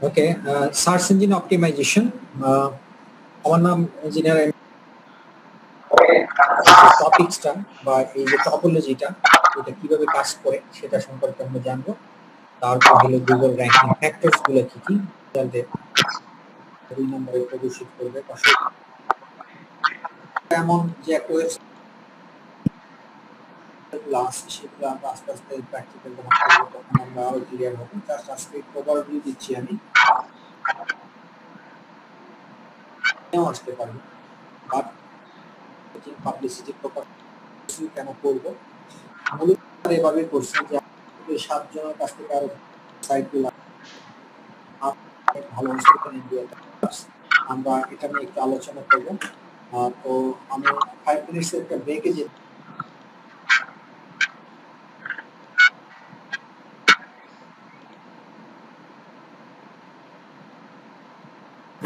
ওকে, search engine optimisation. আমার নাম engineer. টপিকসটা বা এই যে টপোলজিটা এটা কিভাবে কাজ করে সেটা সম্পর্কে আমরা জানবো। তারপর হলো গুগল র্যাঙ্কিং ফ্যাক্টরস গুলো কি কি জানতে 2 নম্বরে প্রদর্শিত করবে। এমন যে একটা ওয়েবসাইট ক্লাস সেগুলো আমরা আস্তে আস্তে প্র্যাকটিক্যাল যখন করবো তখন আমরা আরো ক্লিয়ার হবো। জাস্ট আজকে ওভারভিউ দিচ্ছি আমি। আসতে পারবো বাট পাবলিসিটি প্রপার কেন করবো মূলত এভাবে করছি যে 7 জনের কাছ থেকে আরো সাইটগুলো ভালো আমরা এটা নিয়ে একটু আলোচনা করব। তো আমি 5 মিনিটস একটা ব্রেকে যে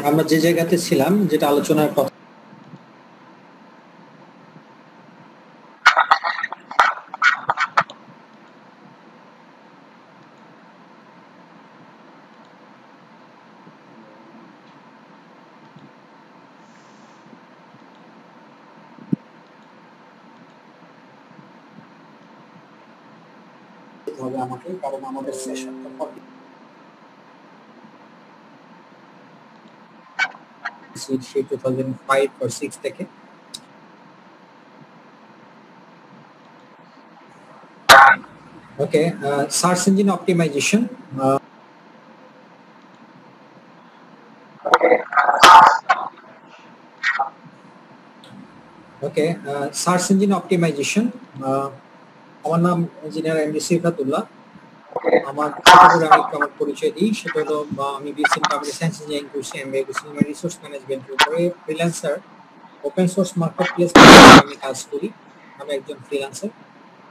আমরা যে জায়গাতে ছিলাম যেটা আলোচনার কথা হবে আমাকে, কারণ আমাদের সেশনটা 2005 or 6 থেকে। ওকে, সার্চ ইঞ্জিন অপটিমাইজেশন। ওকে, সার্চ ইঞ্জিন অপটিমাইজেশন। আমার নাম ইঞ্জিনিয়ার এমডি সিফাতুল্লাহ। আমার আমার পরিচয় দিই, সেটা হলো আমি বিএসসি কম্পিউটার সায়েন্স ইঞ্জিনিয়ারিং করছি, এমবিএ করছি হিউম্যান রিসোর্স ম্যানেজমেন্টের উপরে। Freelancer open source market place আমি কাজ করি। আমি একজন ফ্রিল্যান্সার।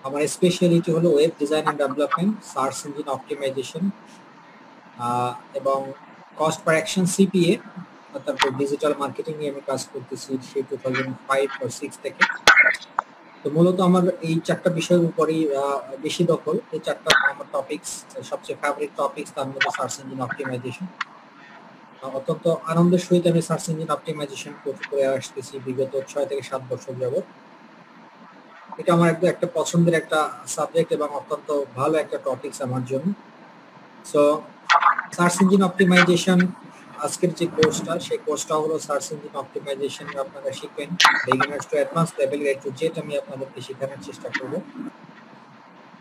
আমার স্পেশালিটি হলো web design and development, search engine optimization এবং কস্ট পার অ্যাকশন সিপিএ, তারপর ডিজিটাল মার্কেটিং নিয়ে আমি কাজ করতেছি সেই 2005 or 6 থেকে। তো মূলত আমার এই 4টা বিষয়ের উপরেই বেশি দখল। এই 4টা আমার টপিকস, সবচেয়ে ফেভারিট টপিকস। তার মধ্যে সার্চ ইঞ্জিন অপটিমাইজেশন। অত্যন্ত আনন্দের সহিত আমি সার্চ ইঞ্জিন অপটিমাইজেশন করে আসতেছি বিগত 6 থেকে 7 বছর যাবত। এটা আমার একটা পছন্দের একটা সাবজেক্ট এবং অত্যন্ত ভালো একটা টপিকস আমার জন্য। সো সার্চ ইঞ্জিন অপটিমাইজেশন আজকের যে কোর্সটা, সেই কোর্সটা হলো সার্চ ইঞ্জিন অপটিমাইজেশন আপনারা শিখবেন beginners to advance level A to Z. আমি আপনাদেরকে শেখানোর চেষ্টা করব।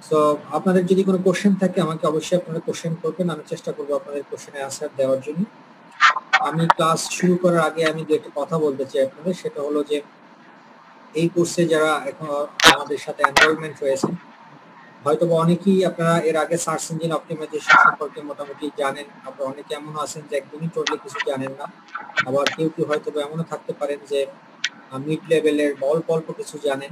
সো আপনাদের যদি কোনো কোশ্চেন থাকে আমাকে অবশ্যই আপনারা কোশ্চেন করবেন, আমি চেষ্টা করব আপনাদের কোশ্চেনের আনসার দেওয়ার জন্য। আমি ক্লাস শুরু করার আগে আমি যে একটা কথা বলতে চাই আপনাদের, সেটা হলো যে এই কোর্সে যারা এখন আমাদের সাথে এনরোলমেন্ট হয়েছে হয়তো অনেকেই আপনারা এর আগে সার্চ ইঞ্জিন অপটিমাইজেশন সম্পর্কে মোটামুটি জানেন। আপনারা অনেকে এমন আছেন যে একদমই টোটালি কিছু জানেন না। আবার কেউ কেউ হয়তো এমনও থাকতে পারেন যে মিড লেভেলের অল্প কিছু জানেন।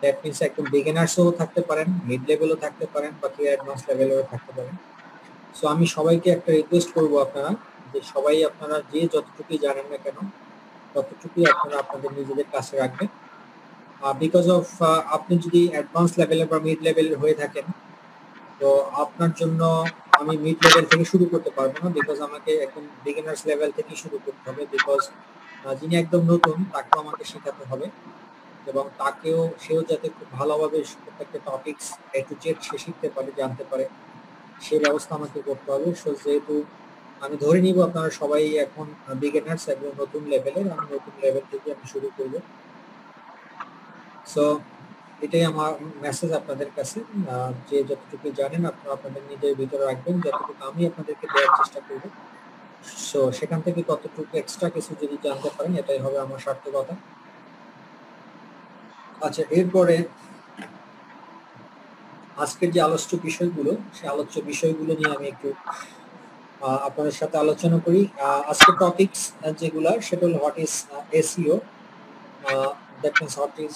দ্যাট মিনস একদম বিগিনার্সও থাকতে পারেন, মিড লেভেলও থাকতে পারেন, বা কেউ অ্যাডভান্স লেভেলেরও থাকতে পারেন। সো আমি সবাইকে একটা রিকোয়েস্ট করবো আপনারা যে সবাই আপনারা যে যতটুকুই জানেন না কেন ততটুকুই আপনারা আপনাদের নিজেদের কাছে রাখবেন। বিকজ অফ আপনি যদি অ্যাডভান্স লেভেলের বা মিড লেভেলের হয়ে থাকেন তো আপনার জন্য আমি মিড লেভেল থেকে শুরু করতে পারবো না, বিকজ আমাকে একদম বিগিনার্স লেভেল থেকে শুরু করতে হবে। বিকজ যিনি একদম নতুন তাকেও আমাকে শেখাতে হবে এবং সেও যাতে খুব ভালোভাবে প্রত্যেকটা টপিকস এ টু জেড সে শিখতে পারে, জানতে পারে, সেই ব্যবস্থা আমাকে করতে হবে। সো যেহেতু আমি ধরে নিব আপনারা সবাই এখন বিগিনার্স এবং নতুন লেভেলের, আমি নতুন লেভেল থেকে আমি শুরু করব। সো এটাই আমার মেসেজ আপনাদের কাছে, যে যতটুকু জানেন আপনারা আপনাদের নিজের ভিতরে রাখবেন, যতটুকু আমি আপনাদেরকে দেওয়ার চেষ্টা করব। সো সেখান থেকে কতটুকু এক্সট্রা কিছু যদি জানতে পারেন এটাই হবে আমার সার্থকতা। আচ্ছা, এরপরে আজকের যে আলোচ্য বিষয়গুলো, সেই আলোচ্য বিষয়গুলো নিয়ে আমি একটু আপনাদের সাথে আলোচনা করি। আজকের টপিকস যেগুলো সেটা হলো what is SEO, that means what is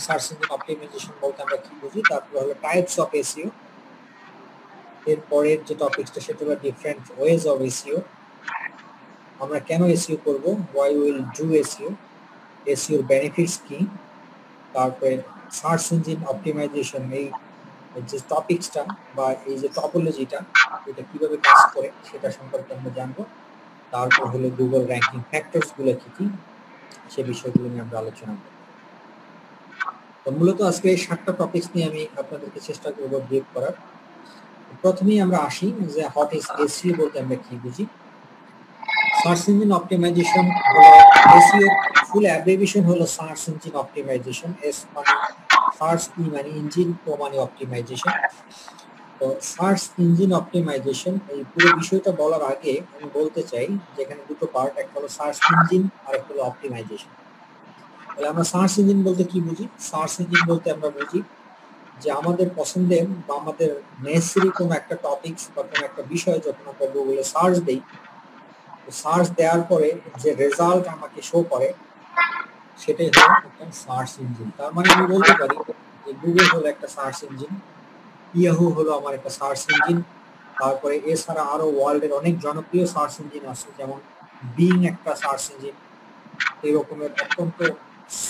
search engine optimization বলতে আমরা কি বুঝি, তারপর হলো টাইপস অফ এসইও। এরপরের যে টপিকসটা সেটা হলো ডিফারেন্ট ওয়েজ অফ এসইও, আমরা কেন এসইও করব, হোয়াই উইল ডু এসইও, এসইওর বেনিফিটস কি, তারপরে সার্চ ইঞ্জিন অপটিমাইজেশন এই যে টপিকসটা বা এই যে টপোলজিটা এটা কিভাবে কাজ করে সেটা সম্পর্কে আমরা জানবো। তারপর হলো গুগল র্যাঙ্কিং ফ্যাক্টরস গুলো কি কি সে বিষয়গুলো নিয়ে আমরা আলোচনা করব। তো মূলত আজকে এই 7টা টপিকস নিয়ে আমি আপনাদেরকে চেষ্টা করব ব্রিফ করার। প্রথমেই আমরা আসি যে হোয়াট ইজ এসইও বলতে আমরা কি বুঝি। সার্চ ইঞ্জিন অপটিমাইজেশন হলো এসইও ফুল অ্যাব্রিভিয়েশন হলো সার্চ ইঞ্জিন অপটিমাইজেশন। এস মানে সার্চ, ই মানে ইঞ্জিন, ও মানে অপটিমাইজেশন। তো সার্চ ইঞ্জিন অপটিমাইজেশন এই পুরো বিষয়টা বলার আগে আমি বলতে চাই যে এখানে দুটো পার্ট, একটা হলো সার্চ ইঞ্জিন আর একটা হলো অপটিমাইজেশন। তাহলে আমরা সার্চ ইঞ্জিন বলতে কি বুঝি? সার্চ ইঞ্জিন বলতে আমরা বুঝি যে আমাদের পছন্দের বা আমাদের নেসেসারি কোনো একটা টপিকস বা কোনো একটা বিষয় যখন আমরা গুগলে সার্চ দেই, সার্চ দেওয়ার পরে যে রেজাল্ট আমাকে শো করে সেটাই হলো একটা সার্চ ইঞ্জিন। তার মানে আমি বলতে পারি যে গুগল হলো একটা সার্চ ইঞ্জিন, ইয়াহু হলো আমার একটা সার্চ ইঞ্জিন। তারপরে এছাড়া আরো ওয়ার্ল্ডের অনেক জনপ্রিয় সার্চ ইঞ্জিন আছে, যেমন বিং একটা সার্চ ইঞ্জিন, এরকমের অত্যন্ত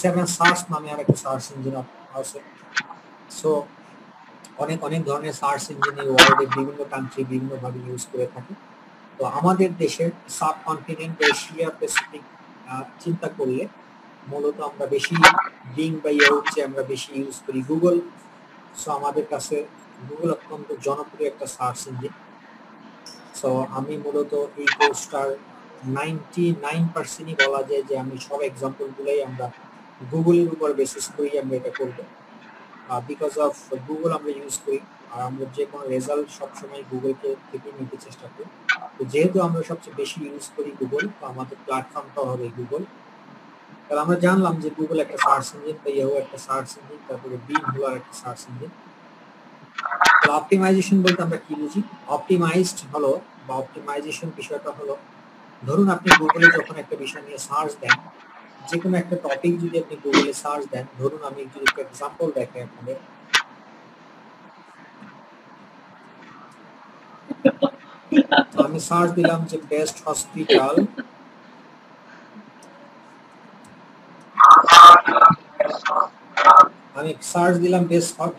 সেভেন সার্চ নামে আর একটা সার্চ ইঞ্জিন আছে। সো অনেক অনেক ধরনের সার্চ ইঞ্জিন এই ওয়ার্ল্ডের বিভিন্ন কান্ট্রি বিভিন্নভাবে ইউজ করে থাকে। তো আমাদের দেশের সাবকন্টিনেন্ট এশিয়া প্যাসিফিক চিন্তা করলে মূলত আমরা বেশি বিং বা ইয়াহুর চেয়ে আমরা বেশি ইউজ করি গুগল। সো আমাদের কাছে গুগল অত্যন্ত জনপ্রিয় একটা সার্চ ইঞ্জিন। সো আমি মূলত এই কোর্সটার 99%ই বলা যায় যে আমি সব এক্সাম্পলগুলোই আমরা গুগলের উপর বেসিস করি আমরা এটা করবো। বিকজ অফ গুগল আমরা ইউজ করি আর আমরা যে কোনো রেজাল্ট সবসময় গুগলকে থেকে নিতে চেষ্টা করি। তো যেহেতু আমরা সবচেয়ে বেশি ইউজ করি গুগল, তো আমাদের প্ল্যাটফর্মটাও হবে গুগল। তাহলে আমরা জানলাম যে গুগল একটা সার্চ ইঞ্জিন, বা ইয়াহু একটা সার্চ ইঞ্জিন, তারপরে বিং হলো একটা সার্চ ইঞ্জিন। তো অপটিমাইজেশন বলতে আমরা কি বুঝি? অপটিমাইজড হলো বা অপটিমাইজেশন বিষয়টা হলো, ধরুন আপনি গুগলে যখন একটা বিষয় নিয়ে সার্চ দেন, যে কোনো একটা টপিক যদি আপনি গুগলে সার্চ দেন, ধরুন আমি যদি একটা এক্সাম্পল দেখাই আপনাদের। আমি সার্চ দিলাম যে বেস্ট হসপিটাল, আমি সার্চ দিলাম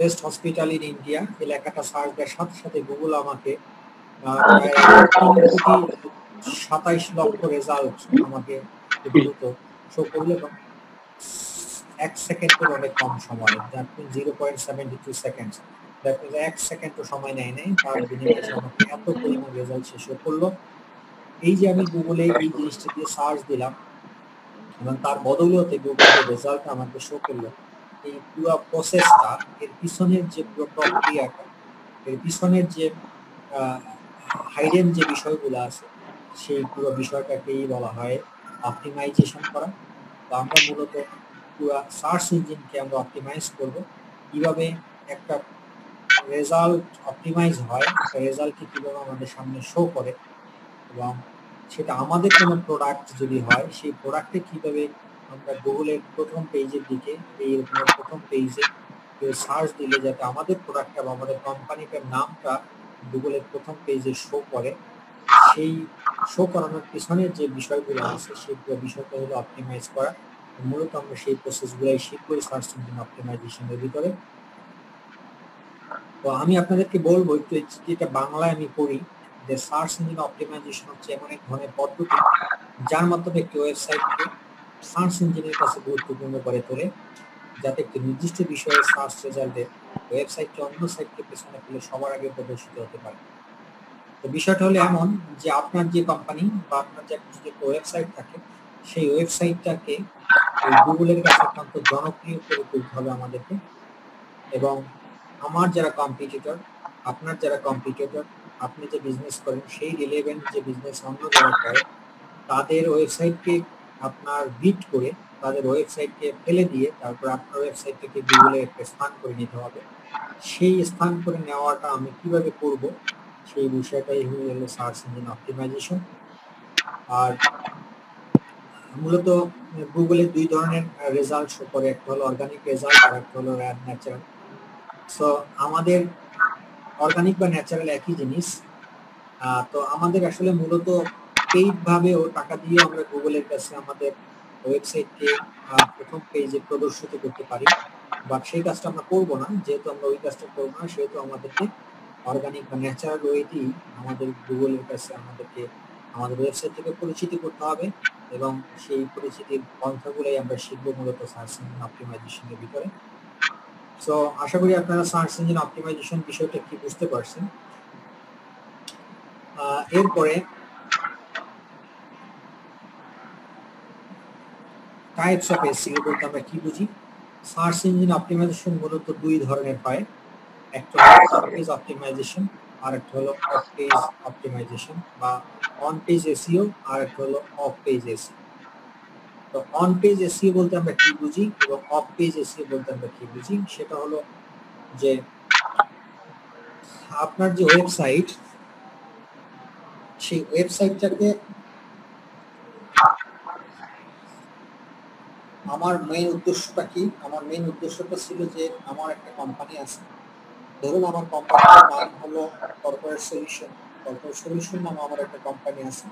বেস্ট হসপিটাল ইন ইন্ডিয়া, এই লেখাটা সার্চ দেওয়ার সাথে সাথে গুগল আমাকে 3,27,00,000 রেজাল্ট আমাকে দ্রুত শো করলো এবং 1 সেকেন্ডের অনেক কম সময়, that mean 0.72 second. That mean 1 সেকেন্ডও সময় নেয় নাই, তার বিনিময়ে আমাকে এত পরিমাণ রেজাল্ট সে শো করলো। এই যে আমি গুগলে এই জিনিসটা দিয়ে সার্চ দিলাম এবং তার বদৌলতে গুগল যে রেজাল্ট আমাকে শো করলো, এই পুরো প্রসেসটা, এর পিছনের যে পুরো প্রক্রিয়াটা, এর পিছনের যে হাইডেন যে বিষয়গুলো আছে, সেই পুরো বিষয়টাকেই বলা হয় অপটিমাইজেশন করা। তো আমরা মূলত পুরো সার্চ ইঞ্জিনকে আমরা অপটিমাইজ করব, কিভাবে একটা রেজাল্ট অপটিমাইজ হয়, রেজাল্টটি কিভাবে আমাদের সামনে শো করে, এবং সেটা আমাদের কোনো প্রোডাক্ট যদি হয় সেই প্রোডাক্টে কিভাবে আমরা গুগলের প্রথম পেজের দিকে, এই প্রথম পেজে কেউ সার্চ দিলে যাতে আমাদের প্রোডাক্টটা বা আমাদের কোম্পানিটার নামটা গুগলের প্রথম পেজে শো করে, সেই শো করানোর পিছনের যে বিষয়গুলো আছে সেই বিষয়টা হলো অপটিমাইজ করা। মূলত আমরা সেই প্রসেসগুলাই শিখবো সার্চ ইঞ্জিন অপটিমাইজেশনের ভিতরে। তো আমি আপনাদেরকে বলবো একটু, যেটা বাংলায় আমি পড়ি, যে সার্চ ইঞ্জিন অপটিমাইজেশন হচ্ছে এমন এক ধরনের পদ্ধতি যার মাধ্যমে একটি ওয়েবসাইটকে সার্চ ইঞ্জিনের কাছে গুরুত্বপূর্ণ করে তোলে, যাতে একটি নির্দিষ্ট বিষয়ে সার্চ রেজাল্টে ওয়েবসাইটটি অন্য সাইটকে পেছনে ফেলে সবার আগে প্রদর্শিত হতে পারে। তো বিষয়টা হলো এমন যে আপনার যে কোম্পানি বা আপনার যে ওয়েবসাইট থাকে, সেই ওয়েবসাইটটাকে গুগলের কাছে অত্যন্ত জনপ্রিয় করে তুলতে হবে আমাদেরকে। এবং আমার যারা কম্পিটিটর, আপনার যারা কম্পিটিটর, আপনি যে বিজনেস করেন সেই রিলেভেন্ট যে বিজনেস অন্য যারা করে, তাদের ওয়েবসাইটকে আপনার বিট করে, তাদের ওয়েবসাইটকে ফেলে দিয়ে তারপর আপনার ওয়েবসাইটটাকে গুগলে একটা স্থান করে নিতে হবে। সেই স্থান করে নেওয়াটা আমি কিভাবে করব, সেই বিষয়টাই হলো সার্চ ইঞ্জিন অপটিমাইজেশন। আর মূলত গুগলে দুই ধরনের রেজাল্ট শো করে, একটা হলো অর্গানিক রেজাল্ট আর একটা হলো ন্যাচারাল। সো আমাদের অর্গানিক বা ন্যাচারাল একই জিনিস। তো আমাদের আসলে মূলত পেইড ভাবে ও টাকা দিয়ে আমরা গুগলের কাছে আমাদের ওয়েবসাইটকে প্রথম পেজে প্রদর্শিত করতে পারি, বাট সেই কাজটা আমরা করবো না। যেহেতু আমরা ওই কাজটা করবো না, সেহেতু আমাদেরকে অর্গানিক বা ন্যাচারাল ওয়েতেই আমাদের গুগলের কাছে আমাদেরকে আমাদের ওয়েবসাইট থেকে পরিচিতি করতে হবে এবং সেই পরিচিতির পন্থাগুলোই আমরা শিখবো মূলত সার্চ ইঞ্জিন অপটিমাইজেশনের ভিতরে। সো আশা করি আপনারা সার্চ ইঞ্জিন অপটিমাইজেশন বিষয়টা কি বুঝতে পারছেন। এরপরে টাইপস অফ এসইও বলতে আমরা কি বুঝি। সার্চ ইঞ্জিন অপটিমাইজেশন মূলত দুই ধরনের হয়, একটা হলো অন পেজ অপটিমাইজেশন আর একটা হলো অফ পেজ অপটিমাইজেশন বা অন পেজ এসইও আর একটা হলো অফ পেজ এসইও। তো অন পেজ এসইও বলতে আমরা কি বুঝি এবং অফ পেজ এসইও বলতে আমরা কি বুঝি, সেটা হলো যে আপনার যে ওয়েবসাইট, সেই ওয়েবসাইটটাকে আমার মেইন উদ্দেশ্যটা কি, আমার মেইন উদ্দেশ্যটা ছিল যে আমার একটা কোম্পানি আছে, ধরুন আমার কোম্পানির নাম হলো কর্পোরেট সলিউশন। কর্পোরেট সলিউশন নামে আমার একটা কোম্পানি আছে।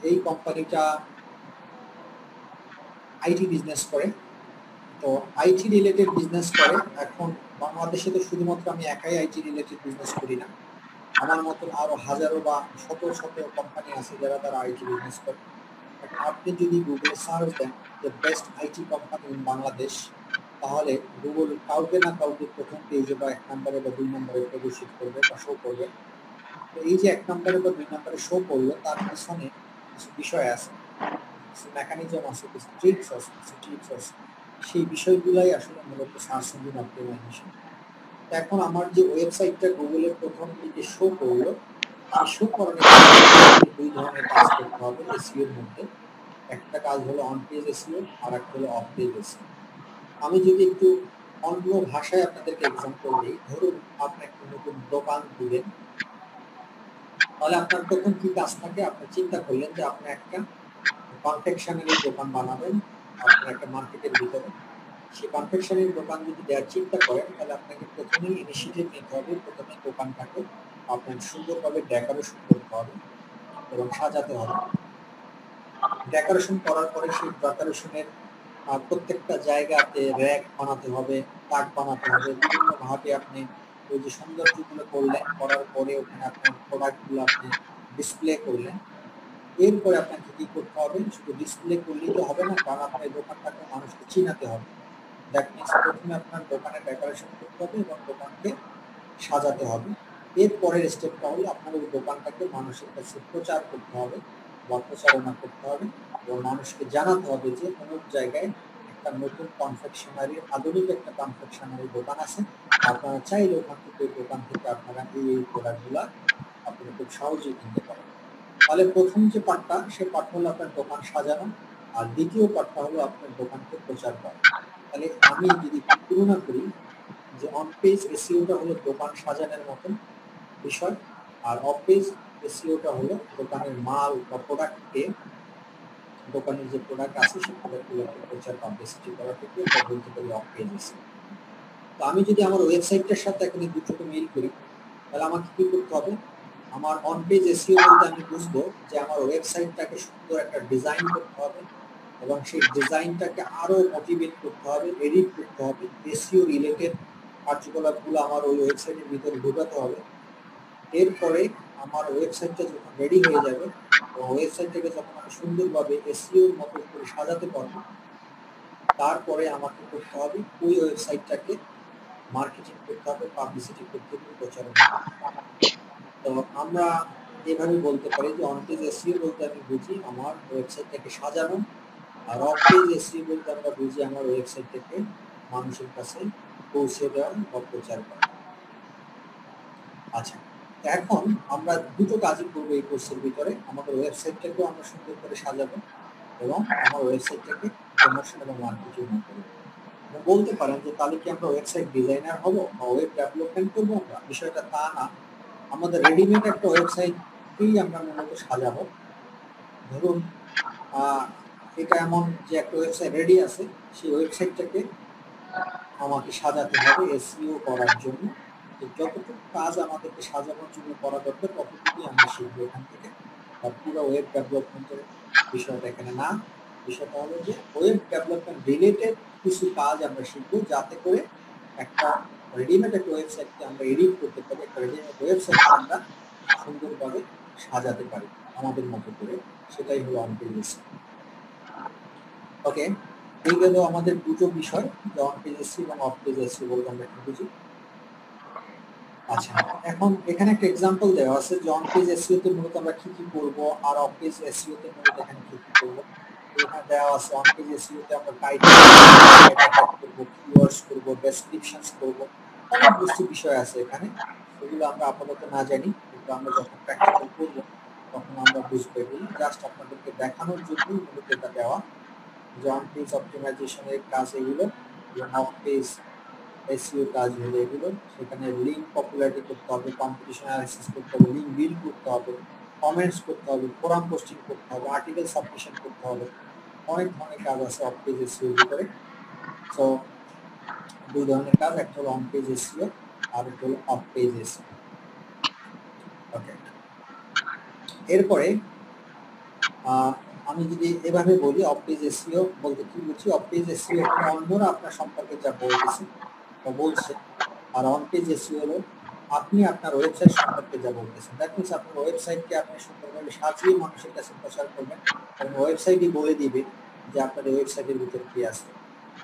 এই কোম্পানিটা আইটি বিজনেস করে। তো আইটি রিলেটেড বিজনেস করে। এখন বাংলাদেশে তো শুধুমাত্র আমি একাই আইটি রিলেটেড বিজনেস করি না, আমার মতন আরো হাজারো বা শত শত কোম্পানি আছে যারা তারা আইটি বিজনেস করে। আপনি যদি গুগলে সার্চ দেন যে best IT company in Bangladesh, তাহলে গুগল কাউকে না কাউকে প্রথম পেজে বা 1 নম্বরে বা 2 নম্বরে প্রদর্শিত করবে বা শো করবে। তো এই যে 1 নম্বরে বা 2 নম্বরে শো করলো, তার পিছনে কিছু বিষয় আছে, কিছু মেকানিজম আছে, কিছু ট্রিক্স আছে। সেই বিষয়গুলাই আসলে মূলত সার্চ ইঞ্জিন অপটিমাইজেশন। এখন আমার যে ওয়েবসাইটটা গুগলের প্রথম দিকে শো করলো, সেই শো করানোর দুই ধরনের কাজ করতে হবে এসইও এর মধ্যে। একটা কাজ হলো অন পেজ এসইও আর একটা হলো অফ পেজ এসইও। আমি যদি একটু অন্য ভাষায় আপনাদেরকে এক্সাম্পল দিই, ধরুন আপনি একটা নতুন দোকান দিবেন, তাহলে আপনার তখন কি কাজ থাকে? আপনি চিন্তা করলেন যে আপনি একটা কনফেকশনারি দোকান বানাবেন আপনার একটা মার্কেটের ভিতরে। সেই কনফেকশনারি দোকান যদি দেওয়ার চিন্তা করেন, তাহলে আপনাকে প্রথমেই ইনিশিয়েটিভ নিতে হবে। প্রথমে দোকানটাকে আপনার সুন্দরভাবে ডেকোরেশন করতে হবে এবং সাজাতে হবে। ডেকোরেশন করার পরে সেই ডেকোরেশনের প্রত্যেকটা জায়গাতে র্যাক বানাতে হবে, তাক বানাতে হবে। বিভিন্নভাবে আপনি ওই যে সৌন্দর্যগুলো করলেন, করার পরে ওখানে আপনার প্রোডাক্টগুলো আপনি ডিসপ্লে করলেন। এরপরে আপনাকে কি করতে হবে? শুধু ডিসপ্লে করলেই তো হবে না, কারণ আপনার দোকানটাকে মানুষকে চিনাতে হবে। দ্যাট মিনস প্রথমে আপনার দোকানে ডেকোরেশন করতে হবে এবং দোকানকে সাজাতে হবে। এরপরের স্টেপটা হলো আপনার ওই দোকানটাকে মানুষের কাছে প্রচার করতে হবে বা প্রচারণা করতে হবে এবং মানুষকে জানাতে হবে যে অমুক জায়গায় একটা নতুন কনফেকশনারি, আধুনিক একটা কনফেকশনারি দোকান আছে, আপনারা চাইলে ওখান থেকে দোকান থেকে আপনারা এই প্রোডাক্টগুলা আপনারা খুব সহজেই কিনতে পারেন। তাহলে প্রথম যে পার্টটা, সে পার্টটা হলো আপনার দোকান সাজানো, আর দ্বিতীয় পার্টটা হলো আপনার দোকানকে প্রচার করা। তাহলে আমি যদি তুলনা করি যে অন পেজ এসইওটা হলো দোকান সাজানোর মতন বিষয়, আর অফ পেজ এসইওটা হলো দোকানের মাল বা প্রোডাক্টকে, দোকানের যে প্রোডাক্ট আছে সেই প্রোডাক্টগুলোকে প্রচার পাবলিসিটি করা থেকে আমরা বলতে পারি অফ পেজ এসইও। তো আমি যদি আমার ওয়েবসাইটটার সাথে এখন এই দুটোকে মিল করি, তাহলে আমাকে কি করতে হবে? আমার অন পেজ এসইও বলতে আমি বুঝবো যে আমার ওয়েবসাইটটাকে সুন্দর একটা ডিজাইন করতে হবে এবং সেই ডিজাইনটাকে আরো মোটিভেট করতে হবে, এডিট করতে হবে, এসইও রিলেটেড কার্যকলাপগুলো আমার ওই ওয়েবসাইটের ভিতরে ঢোকাতে হবে। এরপরে আমার ওয়েবসাইটটা যখন রেডি হয়ে যাবে এবং ওয়েবসাইটটাকে যখন আমি সুন্দরভাবে এসইওর মতো করে সাজাতে পারবো, তারপরে আমাকে করতে হবে ওই ওয়েবসাইটটাকে মার্কেটিং করতে হবে, পাবলিসিটি করতে হবে, প্রচারণা করতে হবে। তো আমরা এভাবে বলতে পারি যে অন পেজ এসইও বলতে আমি বুঝি আমার ওয়েবসাইটটাকে সাজানো, আর অফ পেজ এসইও বলতে আমরা বুঝি আমার ওয়েবসাইটটাকে মানুষের কাছে পৌঁছে দেওয়া বা প্রচার করা। আচ্ছা, এখন আমরা দুটো কাজই করবো এই কোর্সের ভিতরে। আমাদের ওয়েবসাইটটাকেও আমরা সুন্দর করে সাজাবো এবং আমার ওয়েবসাইটটাকে প্রমোশন এবং মার্কেটিং করবো। বলতে পারেন যে তাহলে কি আমরা ওয়েবসাইট ডিজাইনার হবো বা ওয়েব ডেভেলপমেন্ট করবো? আমরা বিষয়টা তা না। আমাদের রেডিমেড একটা ওয়েবসাইটকেই আমরা মূলত সাজাবো। ধরুন এটা এমন যে একটা ওয়েবসাইট রেডি আছে, সেই ওয়েবসাইটটাকে আমাকে সাজাতে হবে এসইও করার জন্য। যতটুকু কাজ আমাদেরকে সাজানোর জন্য করা দরকার ততটুকুই আমরা শিখবো এখান থেকে। আর পুরো ওয়েব ডেভেলপমেন্টের বিষয়টা এখানে না। বিষয়টা হলো যে ওয়েব ডেভেলপমেন্ট রিলেটেড কিছু কাজ আমরা শিখবো, যাতে করে একটা রেডিমেড একটা ওয়েবসাইটকে আমরা এডিট করতে পারি, একটা রেডিমেড ওয়েবসাইটকে আমরা সুন্দরভাবে সাজাতে পারি আমাদের মতো করে, সেটাই হলো অন পেজ এসইও। ওকে, এই গেল আমাদের দুটো বিষয়, যে অন পেজ এসইও এবং অফ পেজ এসইও বলতে আমরা কি বুঝি। আচ্ছা, এখন এখানে একটা এক্সাম্পল দেওয়া আছে যে অন পেজ এসইও তে মূলত আমরা কি কি করব আর অফ পেজ এসইও তে মূলত এখানে কি কি করব। এখানে দেওয়া আছে অন পেজ এসইও তে আমরা টাইটেল করব, কিওয়ার্ডস করব, ডেসক্রিপশনস করব, অনেক বিষয় আছে এখানে, এগুলো আমরা আপাতত না জানি, কিন্তু আমরা যখন প্র্যাকটিক্যাল করব তখন আমরা বুঝবো। এগুলো জাস্ট আপনাদেরকে দেখানোর জন্যই মূলত এটা দেওয়া, যে অন পেজ অপটিমাইজেশনের কাজ এগুলো, এবং অফ পেজ এসইও কাজ হলো এগুলো। সেখানে লিঙ্ক পপুলারিটি করতে হবে, কম্পিটিশন অ্যানালাইসিস করতে হবে, লিঙ্ক বিল্ড করতে হবে, কমেন্টস করতে হবে, ফোরাম পোস্টিং করতে হবে, আর্টিকেল সাবমিশন করতে হবে, অনেক ধরনের কাজ আছে অফ পেজ এসইও ভিতরে। সো দুই ধরনের কাজ, একটা হলো অন পেজ এসইও আর একটা হলো অফ পেজ এসইও। ওকে, এরপরে আমি যদি এভাবে বলি অফ পেজ এসইও বলতে কি বুঝি, অফ পেজ এসইও অন্যরা আপনার সম্পর্কে যা বলতেছে বা বলছে, আর অন পেজ এসইও হলো আপনি আপনার ওয়েবসাইট সম্পর্কে যা বলতেছেন। দ্যাট মিনস আপনার ওয়েবসাইটকে আপনি সুন্দরভাবে সাজিয়ে মানুষের কাছে প্রচার করবেন, এবং ওয়েবসাইটই বলে দিবে যে আপনার ওয়েবসাইটের ভিতরে কি আছে।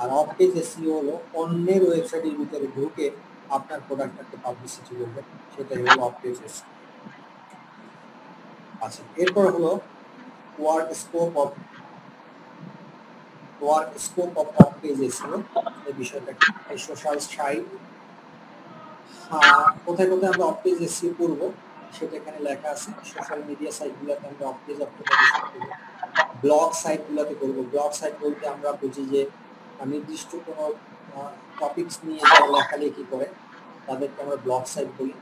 আর অফ পেজ এসইও হলো অন্যের ওয়েবসাইটের ভিতরে ঢুকে আপনার প্রোডাক্টটাকে পাবলিসিটি করবেন, সেটাই হলো অফ পেজ এসইও। আচ্ছা, এরপর হলো work scope of of page SEO. এই বিষয়টা কি, এই সোশ্যাল সাইট কোথায় কোথায় আমরা অফ পেজ এসইও করব সেটা এখানে লেখা আছে। সোশ্যাল মিডিয়া সাইটগুলোতে আমরা অফ পেজ অপটিমাইজেশন করব, ব্লগ সাইটগুলোতে করব। ব্লগ সাইট বলতে আমরা বুঝি যে নির্দিষ্ট কোনো টপিকস নিয়ে যারা লেখালেখি করে তাদেরকে আমরা ব্লগ সাইট বলি।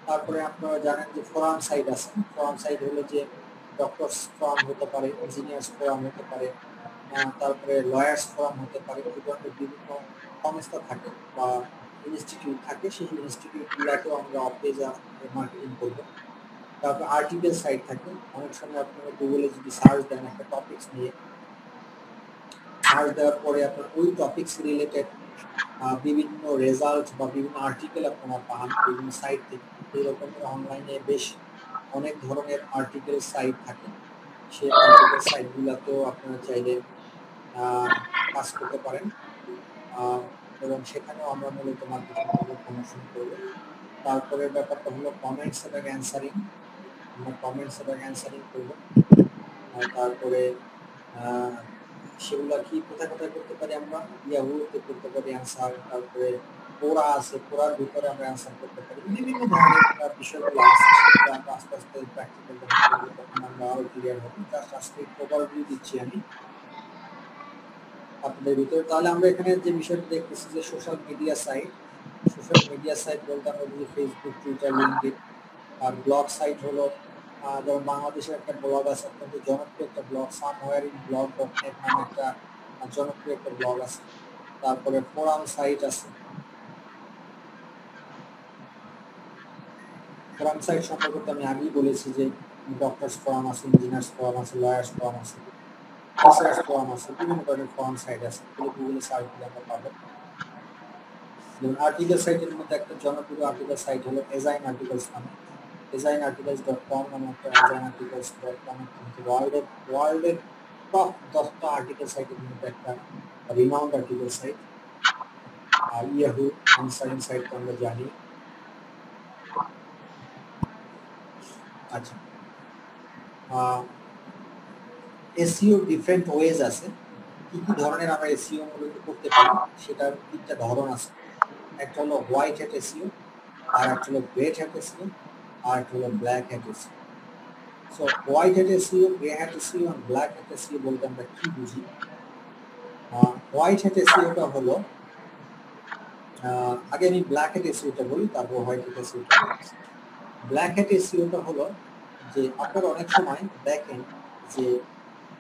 তারপরে আপনারা জানেন যে ফোরাম সাইট আছে। ফোরাম সাইট হলো যে ডক্টরস ফোরাম হতে পারে, ইঞ্জিনিয়ার্স ফোরাম হতে পারে, তারপরে লয়ার্স ফোরাম হতে পারে। এই ধরনের বিভিন্ন সংস্থা থাকে বা ইনস্টিটিউট থাকে, সেই ইনস্টিটিউটগুলোতেও আমরা অফ পেজ মার্কেটিং করবো। তারপর আর্টিকেল সাইট থাকে, অনেক সময় আপনারা গুগলে যদি সার্চ দেন একটা টপিকস নিয়ে, সার্চ দেওয়ার পরে আপনার ওই টপিকস রিলেটেড বিভিন্ন রেজাল্ট বা বিভিন্ন আর্টিকেল আপনারা পান বিভিন্ন সাইট থেকে। এই রকমের অনলাইনে বেশ অনেক ধরনের আর্টিকেল সাইট থাকে, সেই আর্টিকেল সাইটগুলোতেও আপনারা চাইলে কাজ করতে পারেন, এবং সেখানেও আমরা মূলত মার্কেটিং করবো, প্রমোশন করবো। তারপরে ব্যাপারটা হলো কমেন্টস এবং অ্যান্সারিং, আমরা কমেন্টস এবং অ্যান্সারিং করবো। তারপরে সেগুলো কি কোথায় কোথায় করতে পারি, আমরা ইয়াহুতে করতে পারি অ্যান্সার, তারপরে কোরা আছে, কোরার ভিতরে আমরা অ্যান্সার করতে পারি। বিভিন্ন ধরনের বিষয়গুলো আছে, সেগুলো আমরা আস্তে আস্তে প্র্যাকটিক্যাল করবো, তখন আমরা আরো ক্লিয়ার হবো। জাস্ট আজকে ওভারভিউ দিচ্ছি আমি আপনাদের ভিতরে। তাহলে আমরা এখানে যে বিষয়টা দেখতেছি যে সোশ্যাল মিডিয়া সাইট বলতে আমরা বুঝি ফেসবুক, টুইটার, লিঙ্কডইন। আর ব্লগ সাইট হলো যেমন বাংলাদেশের একটা ব্লগ আছে, অত্যন্ত জনপ্রিয় একটা ব্লগ, somewhereinblog.net নামে একটা জনপ্রিয় একটা ব্লগ আছে। তারপরে ফোরাম সাইট আছে, ফোরাম সাইট সম্পর্কে আমি আগেই বলেছি যে ডক্টরস ফোরাম আছে, ইঞ্জিনিয়ার্স ফোরাম আছে, লয়ার্স ফোরাম আছে, রিসার্চ ফোরাম আছে, বিভিন্ন ধরনের ফোরাম সাইট আছে, এগুলো গুগলে সার্চ দিলে আমরা পাবো। যেমন আর্টিকেল সাইটের মধ্যে একটা জনপ্রিয় আর্টিকেল সাইট হলো এজাইন আর্টিকেলস নামে, ezainarticles.com নামে একটা ezainarticles.com ওয়ার্ল্ডের টপ 10টা আর্টিকেল সাইটের মধ্যে একটা রিনাউন্ড আর্টিকেল সাইট। আর ইয়াহু আনসারিং সাইট তো আমরা জানি। আচ্ছা, এসইও ডিফারেন্ট ওয়েজ আছে, কি কি ধরনের আমরা এসইও মূলত করতে পারি সেটার তিনটা ধরন আছে। একটা হলো হোয়াইট হ্যাট এসইও, আর একটা হলো গ্রে হ্যাট এসইও, আর একটা হলো black hat SEO. So white hat SEO, grey hat SEO আর ব্ল্যাক হ্যাট এসইও বলতে আমরা কি বুঝি। হোয়াইট হ্যাট এসইওটা হলো, আগে আমি ব্ল্যাক হ্যাট এসইওটা বলি, তারপর হোয়াইট হ্যাট এসইওটা বলি। ব্ল্যাক হ্যাট এসইওটা হলো যে আপনারা অনেক সময় দেখেন যে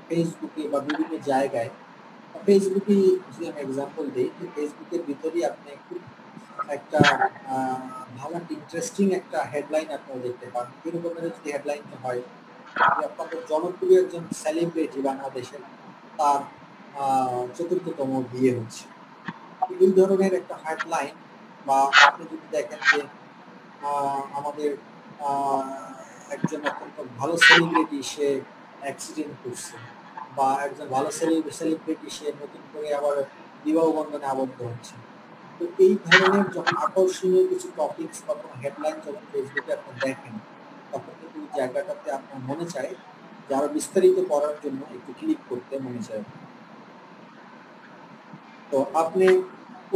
ফেসবুকে বা বিভিন্ন জায়গায়, ফেসবুকে যদি আমি এক্সাম্পল দিই, যে ফেসবুকের ভিতরেই আপনি খুব একটা ভালো একটা ইন্টারেস্টিং একটা হেডলাইন আপনারা দেখতে পান। এরকমের যদি হেডলাইনটা হয় যে আপনাদের জনপ্রিয় একজন সেলিব্রিটি বাংলাদেশের, তার 4র্থতম বিয়ে হচ্ছে, এই ধরনের একটা হেডলাইন বা আপনি যদি দেখেন যে আমাদের একজন অত্যন্ত ভালো সেলিব্রিটি সে অ্যাক্সিডেন্ট করছে, বা একজন ভালো সেলিব্রিটি সে নতুন করে আবার বিবাহ বন্ধনে আবদ্ধ হচ্ছে। তো এই ধরনের যখন আকর্ষণীয় কিছু টপিকস বা কোনো হেডলাইন যখন ফেসবুকে আপনি দেখেন, তখন কিন্তু ওই জায়গাটাতে আপনার মনে চায় যে আরো বিস্তারিত পড়ার জন্য একটু ক্লিক করতে মনে চায়। তো আপনি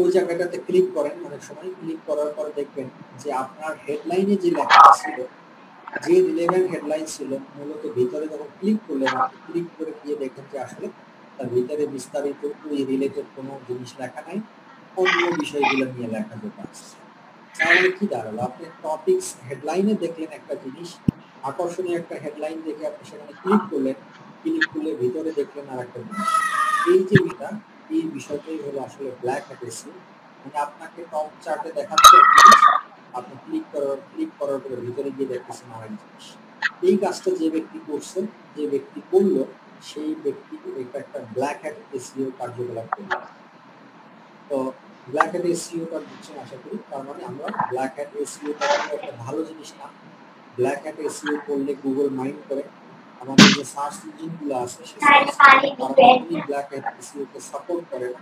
ওই জায়গাটাতে ক্লিক করেন, অনেক সময় ক্লিক করার পর দেখবেন যে আপনার হেডলাইনে যে লেখাটা ছিল, যে রিলেভেন্ট হেডলাইন ছিল, মূলত ভিতরে যখন ক্লিক করলেন, আপনি ক্লিক করে গিয়ে দেখেন যে আসলে তার ভিতরে বিস্তারিত ওই রিলেটেড কোনো জিনিস লেখা নাই, অন্য বিষয়গুলো নিয়ে লেখা যেটা আসছে। তাহলে কি দাঁড়ালো, আপনি টপিকস হেডলাইনে দেখলেন একটা জিনিস, আকর্ষণীয় একটা হেডলাইন দেখে আপনি সেখানে ক্লিক করলেন, ক্লিক করলে ভিতরে দেখলেন আর একটা জিনিস। এই যে এই বিষয়টাই হলো আসলে ব্ল্যাক হ্যাট এসইও। মানে আপনাকে টপ চার্টে দেখাচ্ছে এক জিনিস, আপনি ক্লিক করার পরে ভিতরে গিয়ে দেখতেছেন আরেক জিনিস। এই কাজটা যে ব্যক্তি করছে, যে ব্যক্তি করলো, সেই ব্যক্তি এটা একটা ব্ল্যাক হ্যাট এসইও কার্যকলাপ করলো। তো ব্ল্যাক হ্যাট এসইওটা বুঝছেন আশা করি। তার মানে আমরা ব্ল্যাক হ্যাট এসইওটা খুব একটা ভালো জিনিস না। ব্ল্যাক হ্যাট এসইও করলে গুগল মাইন্ড করে। আমাদের যে সার্চ ইঞ্জিনগুলো আছে সেই সার্চ ইঞ্জিন তারা কখনোই ব্ল্যাক হ্যাট এসইওকে সাপোর্ট করে না।